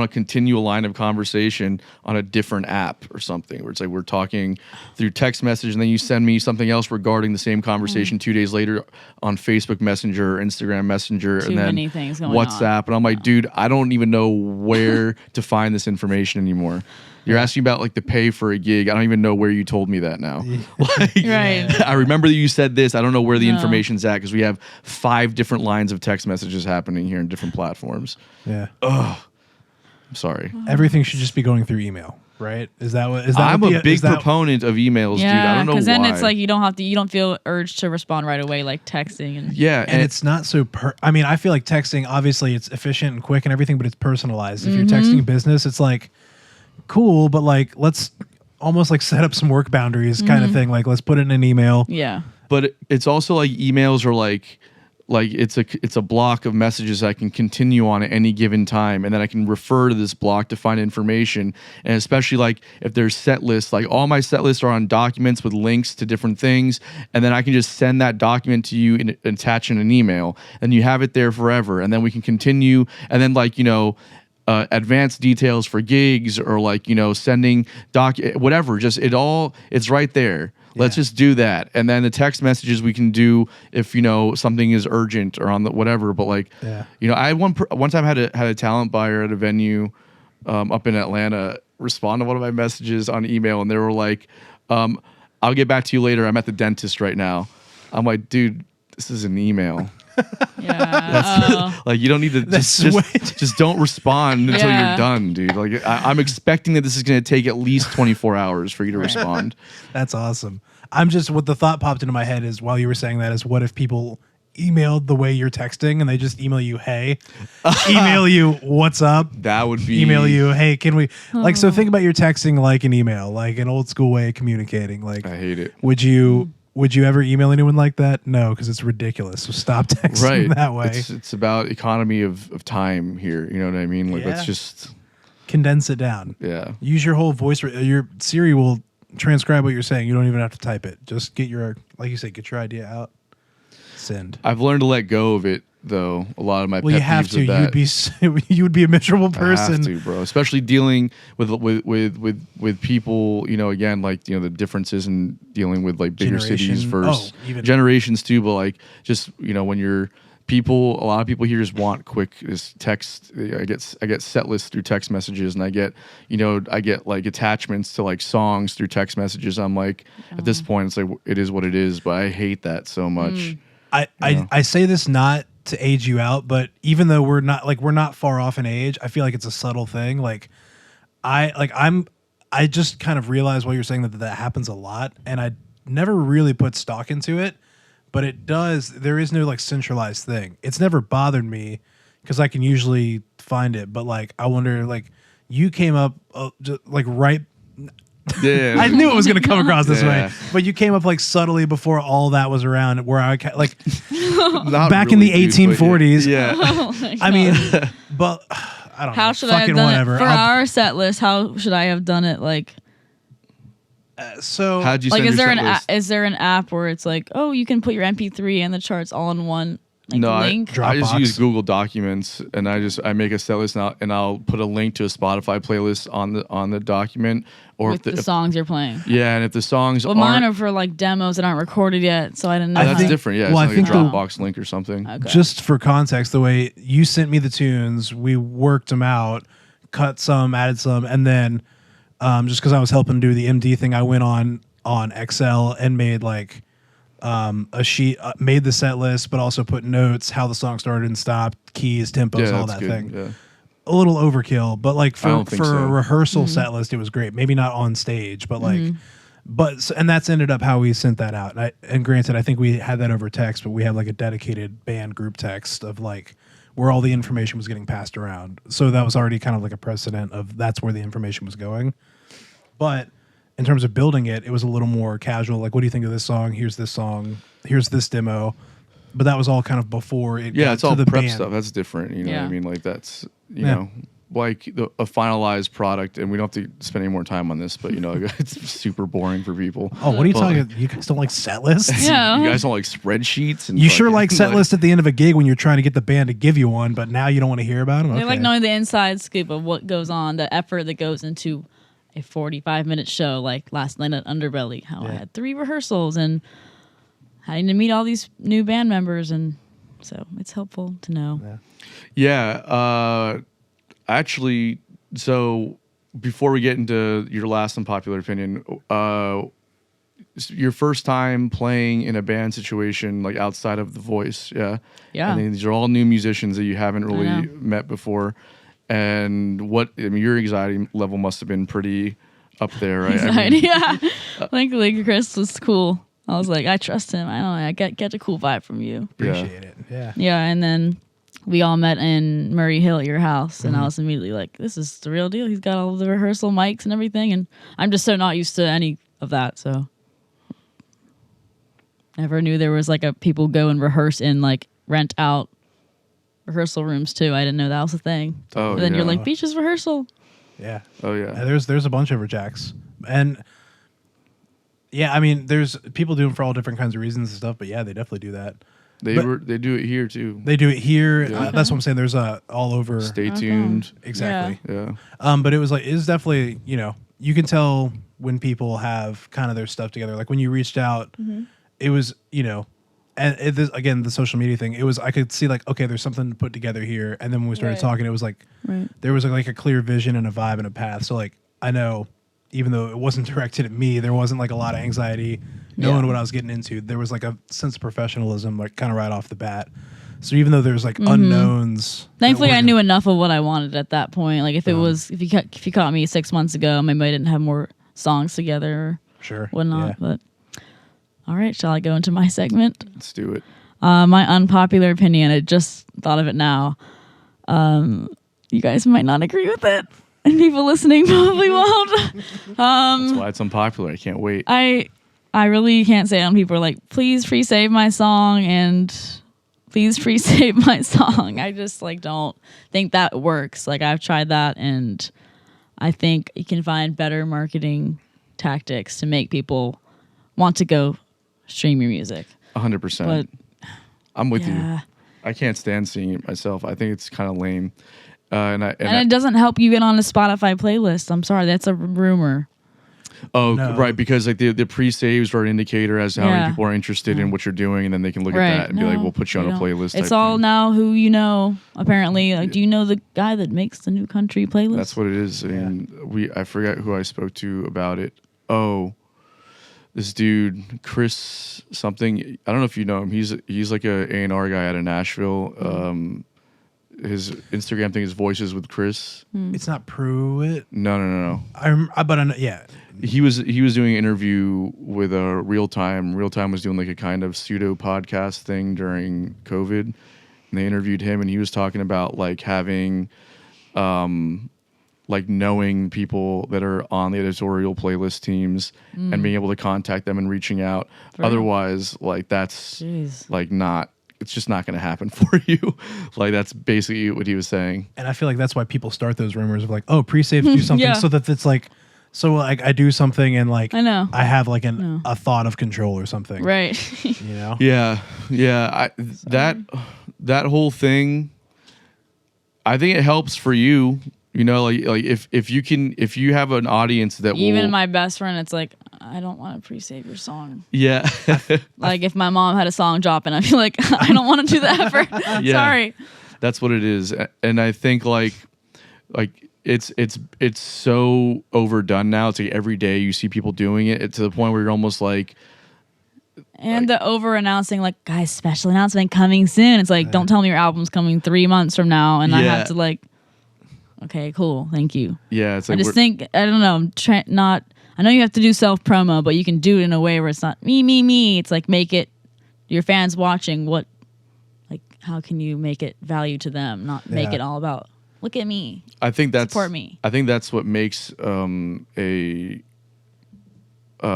continue a line of conversation on a different app or something, where it's like we're talking through text message and then you send me something else regarding the same conversation 2 days later on Facebook Messenger or Instagram Messenger and then many things going WhatsApp. And I'm like, dude, I don't even know where to find this information anymore. You're asking about like the pay for a gig. I don't even know where you told me that now. Like, Right. I remember that you said this. I don't know where the information's at because we have 5 different lines of text messages happening here in different platforms. Yeah. I'm sorry. Everything should just be going through email, right? Is that what? Is that? I'm what a big proponent of emails, dude. I don't know why. because then it's like you don't feel urged to respond right away, like texting and and it's not so. I mean, I feel like texting. Obviously, it's efficient and quick and everything, but it's personalized. If you're texting business, it's like cool, but like let's almost like set up some work boundaries, kind of thing. Like let's put it in an email. Yeah. But it's also like emails are like it's a block of messages I can continue on at any given time, and then I can refer to this block to find information. And especially like if there's set lists, like all my set lists are on documents with links to different things, and then I can just send that document to you and attach in an email, and you have it there forever. And then we can continue, and then like advanced details for gigs or like sending whatever. Just it's right there. Let's just do that. And then the text messages we can do if something is urgent or on the whatever. But like I had one time had a talent buyer at a venue up in Atlanta respond to one of my messages on email, and they were like, I'll get back to you later. I'm at the dentist right now. I'm like, dude, this is an email. Yeah. Like you don't need to just don't respond until you're done, dude. Like I'm expecting that this is going to take at least 24 hours for you to respond. That's awesome. I'm just what the thought popped into my head is while you were saying that is what if people emailed the way you're texting and they just email you, hey, email you, what's up? That would be email you, hey, can we like so think about your texting like an email, like an old school way of communicating. Like I hate it. Would you ever email anyone like that? No, because it's ridiculous. So stop texting that way. It's about economy of time here. You know what I mean? Like let's just condense it down. Yeah. Use your whole voice. Your Siri will transcribe what you're saying. You don't even have to type it. Just get your, like you said, get your idea out. Send. I've learned to let go of it though. A lot of my you have to. You would be a miserable person. I have to, bro. Especially dealing with people. Again, like the differences in dealing with like bigger cities versus generations too. But like just when you're people, a lot of people here just want quick text. I get set lists through text messages, and I get like attachments to like songs through text messages. I'm like at this point, it's like it is what it is. But I hate that so much. I say this not to age you out, but even though we're not far off in age, I feel like it's a subtle thing. Like I just kind of realized while you're saying that happens a lot, and I never really put stock into it, but it does. There is no like centralized thing. It's never bothered me. because I can usually find it. But like, I wonder, like, you came up just, like right. Yeah. I knew it was going to come across this Yeah. way, but you came up like subtly before all that was around. Where I like Not back in really, the dude, but 1840s. Yeah. Oh my I mean, but I don't know. how should I have Fucking done whatever. it for our set list? How should I have done it? Like, So How'd you like send is your there set list? is there an app where it's like, oh, you can put your MP3 and the charts all in one like No, link? Dropbox. I just use Google Documents, and I make a set list and I'll put a link to a Spotify playlist on the document, or with the songs you're playing. yeah, and if the songs Well, mine aren't, are for like demos that aren't recorded yet, so I didn't know. I how that's think- to- different. Yeah, well, I it's like think a the- Dropbox link or something. Okay. just for context, the way you sent me the tunes, we worked them out, cut some, added some, and then just because I was helping do the MD thing, I went on Excel and made like a sheet, made the set list, but also put notes, how the song started and stopped, keys, tempos, Yeah, all that's that good. thing. Yeah. A little overkill, but like I for don't think a so. rehearsal set list, it was great. Maybe not on stage, but like. And that's ended up how we sent that out. And granted, I think we had that over text, but we had like a dedicated band group text of like where all the information was getting passed around. So that was already kind of like a precedent of that's where the information was going. But in terms of building it, it was a little more casual. Like, what do you think of this song? Here's this song. Here's this demo. But that was all kind of before it Yeah, got it's to all the prep band. stuff. That's different. You know what Yeah. I mean? Like that's you Yeah. know, like a finalized product, and we don't have to spend any more time on this. But you know, it's super boring for people. Oh, what are you But, talking? You guys don't like set lists? Yeah. You guys don't like spreadsheets, and You sure fucking, like set lists at the end of a gig when you're trying to get the band to give you one, but now you don't want to hear about them? They like Okay. knowing the inside scoop of what goes on, the effort that goes into a 45-minute show, like last night at Underbelly, how I Yeah. had 3 rehearsals and having to meet all these new band members, and so it's helpful to know. Yeah. Actually, so before we get into your last unpopular opinion, your first time playing in a band situation, like outside of The Voice, yeah? Yeah. I mean, these are all new musicians that you haven't really know. met before. And your anxiety level must have been pretty up there, right? I mean, Yeah, like Chris was cool. I was like, I trust him. I don't know. I get a cool vibe from you. Appreciate it. Yeah. Yeah, and then we all met in Murray Hill at your house, and I was immediately like, this is the real deal. He's got all the rehearsal mics and everything, and I'm just so not used to any of that, so never knew there was like a people go and rehearse in like rent out rehearsal rooms too. I didn't know that was a thing. Oh, But then you're yeah. like, beaches rehearsal. Yeah. Oh, yeah. There's a bunch over Jax. And yeah, I mean, there's people do them for all different kinds of reasons and stuff, but yeah, they definitely do that. They do it here, too. They do it here. Yeah. That's what I'm saying. There's all over. Stay tuned. Exactly. Yeah. But it was definitely, you can tell when people have kind of their stuff together. Like when you reached out, it was, and again, the social media thing, it was, I could see like, okay, there's something to put together here. And then when we started Right. talking, it was like, Right. there was like a clear vision and a vibe and a path. So like, I know, even though it wasn't directed at me, there wasn't like a lot of anxiety knowing Yeah. what I was getting into. There was like a sense of professionalism, like kind of right off the bat. So even though there's like unknowns, that Thankfully, I wasn't- knew enough of what I wanted at that point. Like if it was, if you caught me 6 months ago, maybe I didn't have more songs together or Sure. whatnot. Yeah. But all right, shall I go into my segment? Let's do it. My unpopular opinion. I just thought of it now. You guys might not agree with it, and people listening probably won't. That's why it's unpopular. I can't wait. I really can't say it when people are like, please free save my song and please free save my song. I just like don't think that works. Like I've tried that, and I think you can find better marketing tactics to make people want to go stream your music. 100%. But I'm with you. yeah. I can't stand seeing it myself. I think it's kind of lame. And it doesn't help you get on a Spotify playlist. I'm sorry, that's a rumor. Oh, No. right, because like the pre-saves are an indicator as to how Yeah. many people are interested in what you're doing, and then they can look Right. at that and be like, No, "We'll put you on they a don't. playlist." It's type all thing. now who you know. Apparently, like, do you know the guy that makes the new country playlist? That's what it is. I mean, I forgot who I spoke to about it. Oh, this dude, Chris something. I don't know if you know him. He's like a A&R guy out of Nashville. His Instagram thing is Voices with Chris. It's not Pruitt. No. But I know, yeah. He was doing an interview with Real Time. Real Time was doing like a kind of pseudo podcast thing during COVID, and they interviewed him, and he was talking about like having, like knowing people that are on the editorial playlist teams and being able to contact them and reaching out. For real? Otherwise, like that's Jeez. like not. It's just not going to happen for you. Like that's basically what he was saying. And I feel like that's why people start those rumors of like, oh, pre-saves do something, Yeah. so that it's like, so like I do something and like I know. I have like a thought of control or something, Right. you know? Yeah. That whole thing, I think it helps for you. You know, like if you have an audience that Even will, my best friend, it's like, I don't want to pre-save your song. yeah, Like if my mom had a song drop and I feel like I don't want to do the effort. Yeah. Sorry. that's what it is. And I think like it's so overdone now. It's like every day you see people doing it to the point where you're almost like, And the over announcing, like, guys, special announcement coming soon. It's like, don't tell me your album's coming 3 months from now, and I Yeah. have to like, okay, cool, thank you. yeah, it's I like just think I don't know. Not. I know you have to do self promo, but you can do it in a way where it's not me. It's like make it your fans watching. What, like, how can you make it value to them? Not make Yeah. it all about look at me. I think that's Support me. I think that's what makes a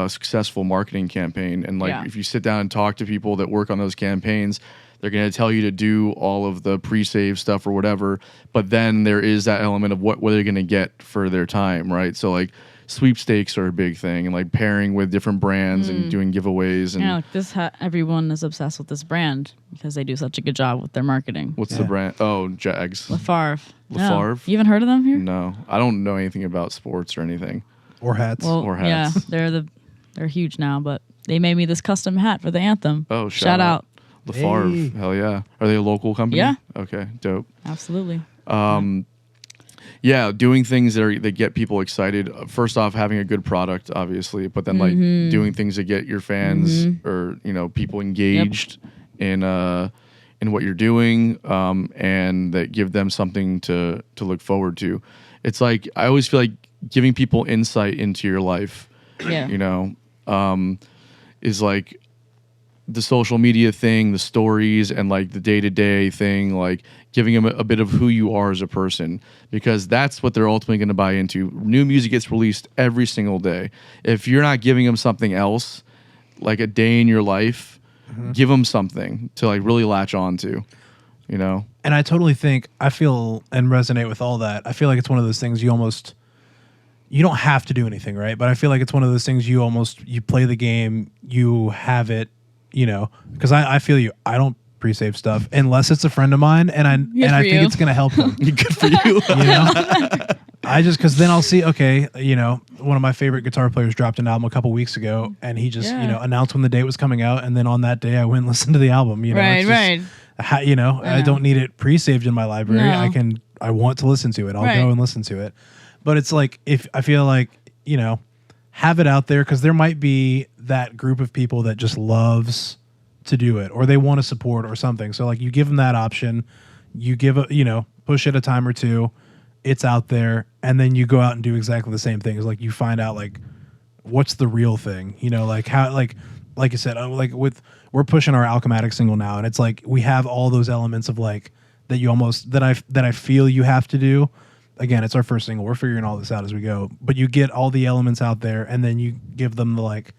successful marketing campaign. And like Yeah. if you sit down and talk to people that work on those campaigns, they're going to tell you to do all of the pre-save stuff or whatever. But then there is that element of what they're going to get for their time, right? So like sweepstakes are a big thing, and like pairing with different brands and doing giveaways. And Yeah, like this. Everyone is obsessed with this brand because they do such a good job with their marketing. what's the brand? Oh, Jags. Favre. Favre? You haven't heard of them here? No, I don't know anything about sports or anything. Or hats. Well, Or yeah, hats. they're huge now, but they made me this custom hat for the anthem. Oh, shout out. Favre. Hey. Hell yeah. Are they a local company? Yeah. Okay, dope. Absolutely. Yeah, doing things that get people excited. First off, having a good product, obviously, but then like doing things that get your fans or people engaged in what you're doing, and that give them something to look forward to. It's like I always feel like giving people insight into your life. Yeah. Is like the social media thing, the stories, and like the day-to-day thing, like giving them a bit of who you are as a person, because that's what they're ultimately going to buy into. New music gets released every single day. If you're not giving them something else, like a day in your life, give them something to like really latch on to, And I totally think, I feel and resonate with all that. I feel like it's one of those things you don't have to do anything, right? But I feel like it's one of those things you play the game, you have it, because I feel you. I don't pre-save stuff unless it's a friend of mine, and I think you. it's going to help them. Good for you. Because then I'll see, okay, one of my favorite guitar players dropped an album a couple weeks ago, and he just, Yeah. announced when the date was coming out, and then on that day I went and listened to the album. Right, It's just, I don't need it pre-saved in my library. No. I want to listen to it. I'll Right. go and listen to it. But it's like, if I feel like, have it out there, because there might be that group of people that just loves to do it, or they want to support or something. So like you give them that option, you give push it a time or two, it's out there, and then you go out and do exactly the same thing. It's like you find out like what's the real thing, like how, like you said, we're pushing our Alchematic single now, and it's like we have all those elements of like that I feel you have to do. Again, it's our first single. We're figuring all this out as we go. But you get all the elements out there, and then you give them the like,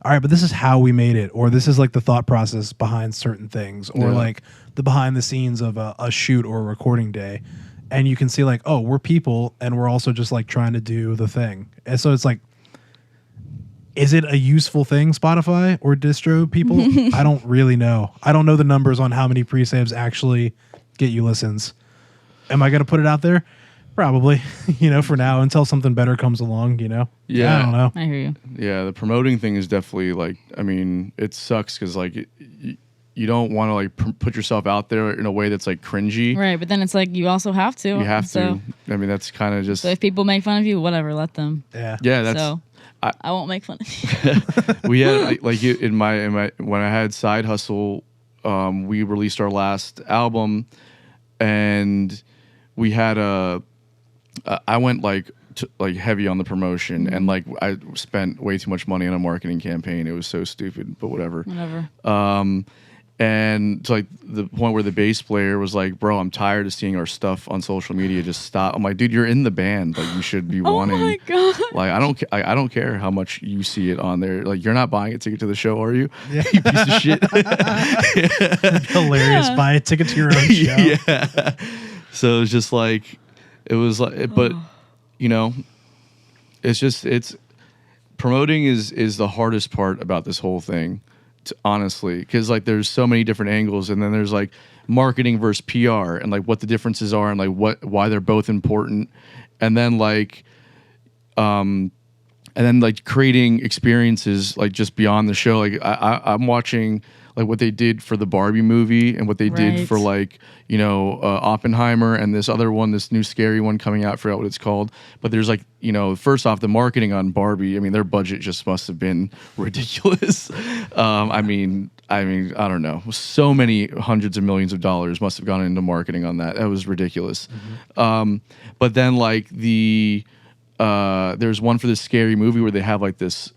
all right, but this is how we made it, or this is like the thought process behind certain things, or like the behind the scenes of a shoot or a recording day. And you can see like, oh, we're people, and we're also just like trying to do the thing. And so it's like, is it a useful thing, Spotify or distro people? I don't really know. I don't know the numbers on how many pre-saves actually get you listens. Am I going to put it out there? Probably, for now, until something better comes along, Yeah. I don't know. I hear you. Yeah, the promoting thing is definitely like, I mean, it sucks because like you don't want to like put yourself out there in a way that's like cringy. Right, but then it's like you also have to. You have so, to. I mean, that's kind of just. So if people make fun of you, whatever, let them. Yeah. Yeah, that's. So I won't make fun of you. We had like in my when I had Side Hustle, we released our last album, and we had I went like heavy on the promotion, and like I spent way too much money on a marketing campaign. It was so stupid, but whatever. Whatever. And to like the point where the bass player was like, "Bro, I'm tired of seeing our stuff on social media. Just stop." I'm like, "Dude, you're in the band. Like, you should be Oh wanting." my god. Like, I don't care how much you see it on there. Like, you're not buying a ticket to the show, are you? Yeah. You piece of shit. Hilarious. Yeah. Buy a ticket to your own show. Yeah. So it's just like, it was like, but you know, it's promoting is the hardest part about this whole thing, honestly, because like there's so many different angles, and then there's like marketing versus PR, and like what the differences are, and like why they're both important, and then like creating experiences like just beyond the show. Like I'm watching like what they did for the Barbie movie and what they did Right. for like, you know, Oppenheimer and this other one, this new scary one coming out. I forgot what it's called. But there's like, you know, first off, the marketing on Barbie, I mean, their budget just must have been ridiculous. I mean, I don't know. So many hundreds of millions of dollars must have gone into marketing on that. That was ridiculous. But then like there's one for this scary movie where they have like this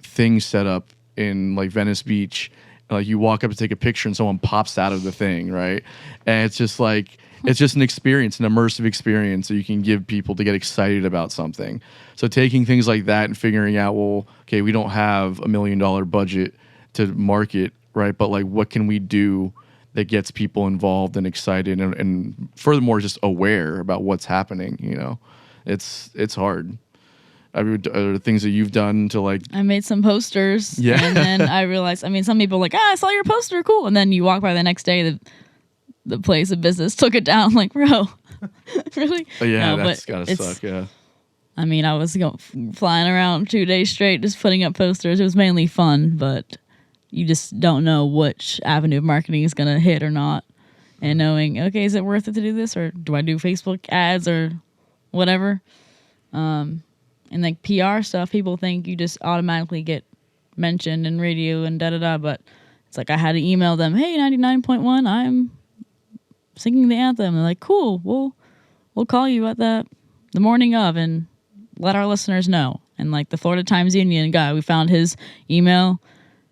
thing set up in like Venice Beach. Like you walk up to take a picture and someone pops out of the thing, right? And it's just like, it's just an experience, an immersive experience that you can give people to get excited about something. So taking things like that and figuring out, well, okay, we don't have $1 million budget to market, right? But like, what can we do that gets people involved and excited and furthermore, just aware about what's happening, you know? It's hard. Are there things that you've done to like? I made some posters. Yeah. And then I realized, I mean, some people are like, I saw your poster, cool. And then you walk by the next day, the place of business took it down. I'm like, bro, really? Oh, yeah, No, that's but gotta it's- suck. Yeah. I mean, I was flying around 2 days straight, just putting up posters. It was mainly fun, but you just don't know which avenue of marketing is going to hit or not. And knowing, okay, is it worth it to do this? Or do I do Facebook ads or whatever? And like PR stuff, people think you just automatically get mentioned in radio and da-da-da. But it's like I had to email them, hey, 99.1, I'm singing the anthem. They're like, cool, we'll call you at the morning of and let our listeners know. And like the Florida Times Union guy, we found his email.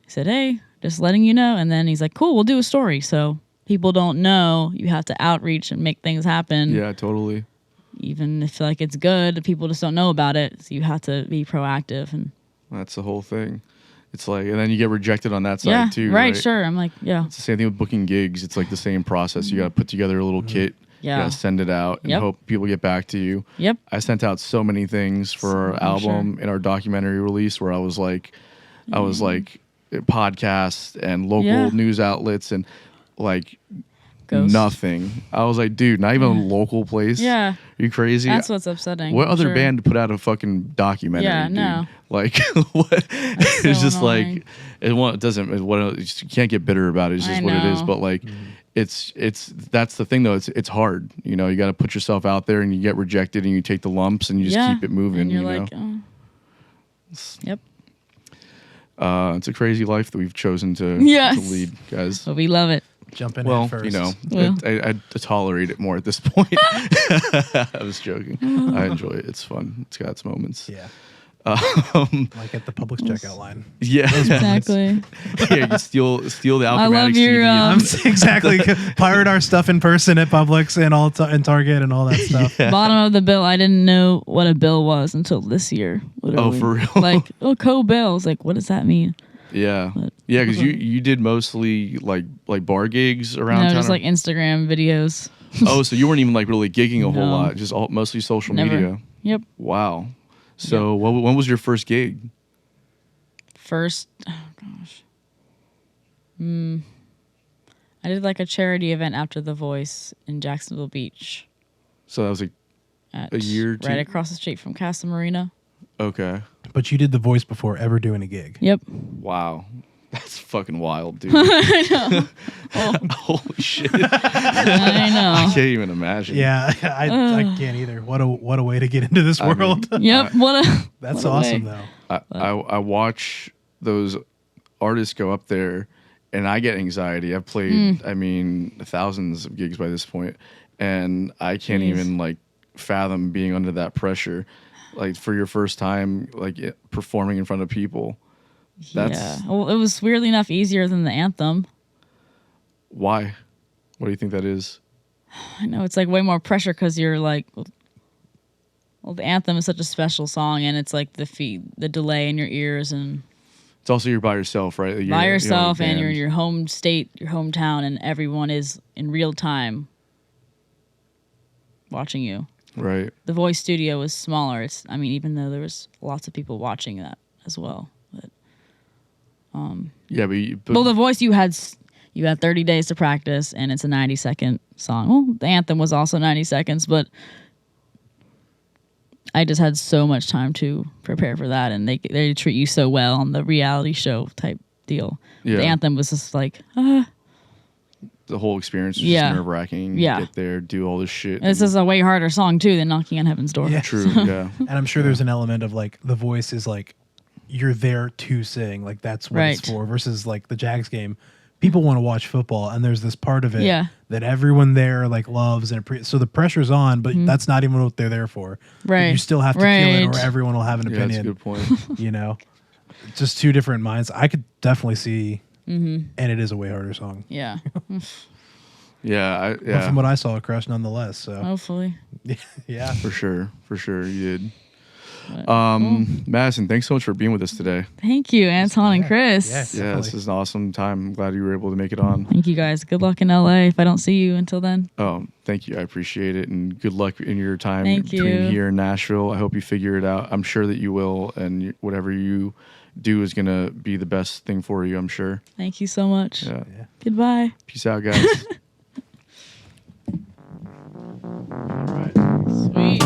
He said, hey, just letting you know. And then he's like, cool, we'll do a story. So people don't know. You have to outreach and make things happen. Yeah, totally. Even if like it's good, people just don't know about it. So you have to be proactive. And That's the whole thing. It's like, and then you get rejected on that side yeah, too. right, sure. I'm like, yeah. It's the same thing with booking gigs. It's like the same process. You got to put together a little kit. Yeah. You got to send it out and Yep. hope people get back to you. Yep. I sent out so many things for our I'm album and our documentary release where I was like podcasts and local Yeah. news outlets and like Ghost. nothing. I was like, dude, not even a local place. Yeah. Are you crazy? That's what's upsetting. What other sure. band put out a fucking documentary? Yeah, dude? no. Like, what? It's so just annoying. like, it doesn't, you can't get bitter about it. It's just I what it is. know. But like, it's that's the thing though. It's hard. You know, you got to put yourself out there and you get rejected and you take the lumps and you just Yeah. keep it moving. And you're you like, know, yep. it's a crazy life that we've chosen to Yes. lead, guys. But we love it. Jump in Well, head first. you know, Well. I tolerate it more at this point. I was joking. I enjoy it. It's fun. It's got its moments. Yeah. Um, Like at the Publix checkout line. yeah. Exactly. Yeah, you steal the I love Alchematic your, CD. Exactly. Pirate our stuff in person at Publix and and Target and all that stuff. Bottom of the bill. I didn't know what a bill was until this year. Literally. for real? Like, co-bills. Like, what does that mean? Yeah, But- yeah, because you did mostly like bar gigs around No, town. just like Instagram videos. Oh, so you weren't even like really gigging a whole No. lot, just mostly social Never. media. Yep. Wow. So when was your first gig? First, oh gosh. I did like a charity event after The Voice in Jacksonville Beach. So that was like At, A year or two? right across the street from Casa Marina. okay. But you did the voice before ever doing a gig. Yep. Wow. That's fucking wild, dude. I know. Holy shit. I I know. can't even imagine. Yeah, I can't either. What a way to get into this I mean, world. Yep. What a. That's what a awesome way. though. I watch those artists go up there and I get anxiety. I've played, I mean, thousands of gigs by this point, and I can't Jeez. even like fathom being under that pressure. Like for your first time, like performing in front of people. That's Yeah. Well, it was weirdly enough easier than the anthem. Why? What do you think that is? I know it's like way more pressure because you're like, well, the anthem is such a special song, and it's like the delay in your ears, and It's also you're by yourself, right? You're, by yourself, you know, and you're in your home state, your hometown, and everyone is in real time watching you. right. The voice studio was smaller. Even though there was lots of people watching that as well. But, Yeah, but well, the voice you had 30 days to practice, and it's a 90-second song. Well, the anthem was also 90 seconds, but I just had so much time to prepare for that, and they treat you so well on the reality show type deal. Yeah. The anthem was just like, the whole experience was Yeah. just nerve wracking. Yeah. Get there, do all this shit. this is a way harder song too than Knocking on Heaven's Door. Yeah. True. Yeah. And I'm sure there's an element of like the voice is like you're there to sing, like that's what it's Right. for. Versus like the Jags game, people want to watch football, and there's this part of it Yeah. that everyone there like loves and so the pressure's on, but that's not even what they're there for. Like, Right. you still have to kill it, or Right. everyone will have an Yeah, that's a opinion. good point. You know, just two different minds. I could definitely see, and it is a way harder song. Yeah. Yeah. But from what I saw, it crushed nonetheless. So Hopefully. yeah. For sure. You did. But, Madison, thanks so much for being with us today. thank you, Anton and Chris. Yeah. Yeah, this Definitely. is an awesome time. I'm glad you were able to make it on. Thank you guys. Good luck in LA if I don't see you until then. Oh, thank you. I appreciate it. And good luck in your time Thank between you. here and Nashville. I hope you figure it out. I'm sure that you will. And whatever you do is going to be the best thing for you, I'm sure. Thank you so much. Yeah. Goodbye. Peace out, guys. Sweet.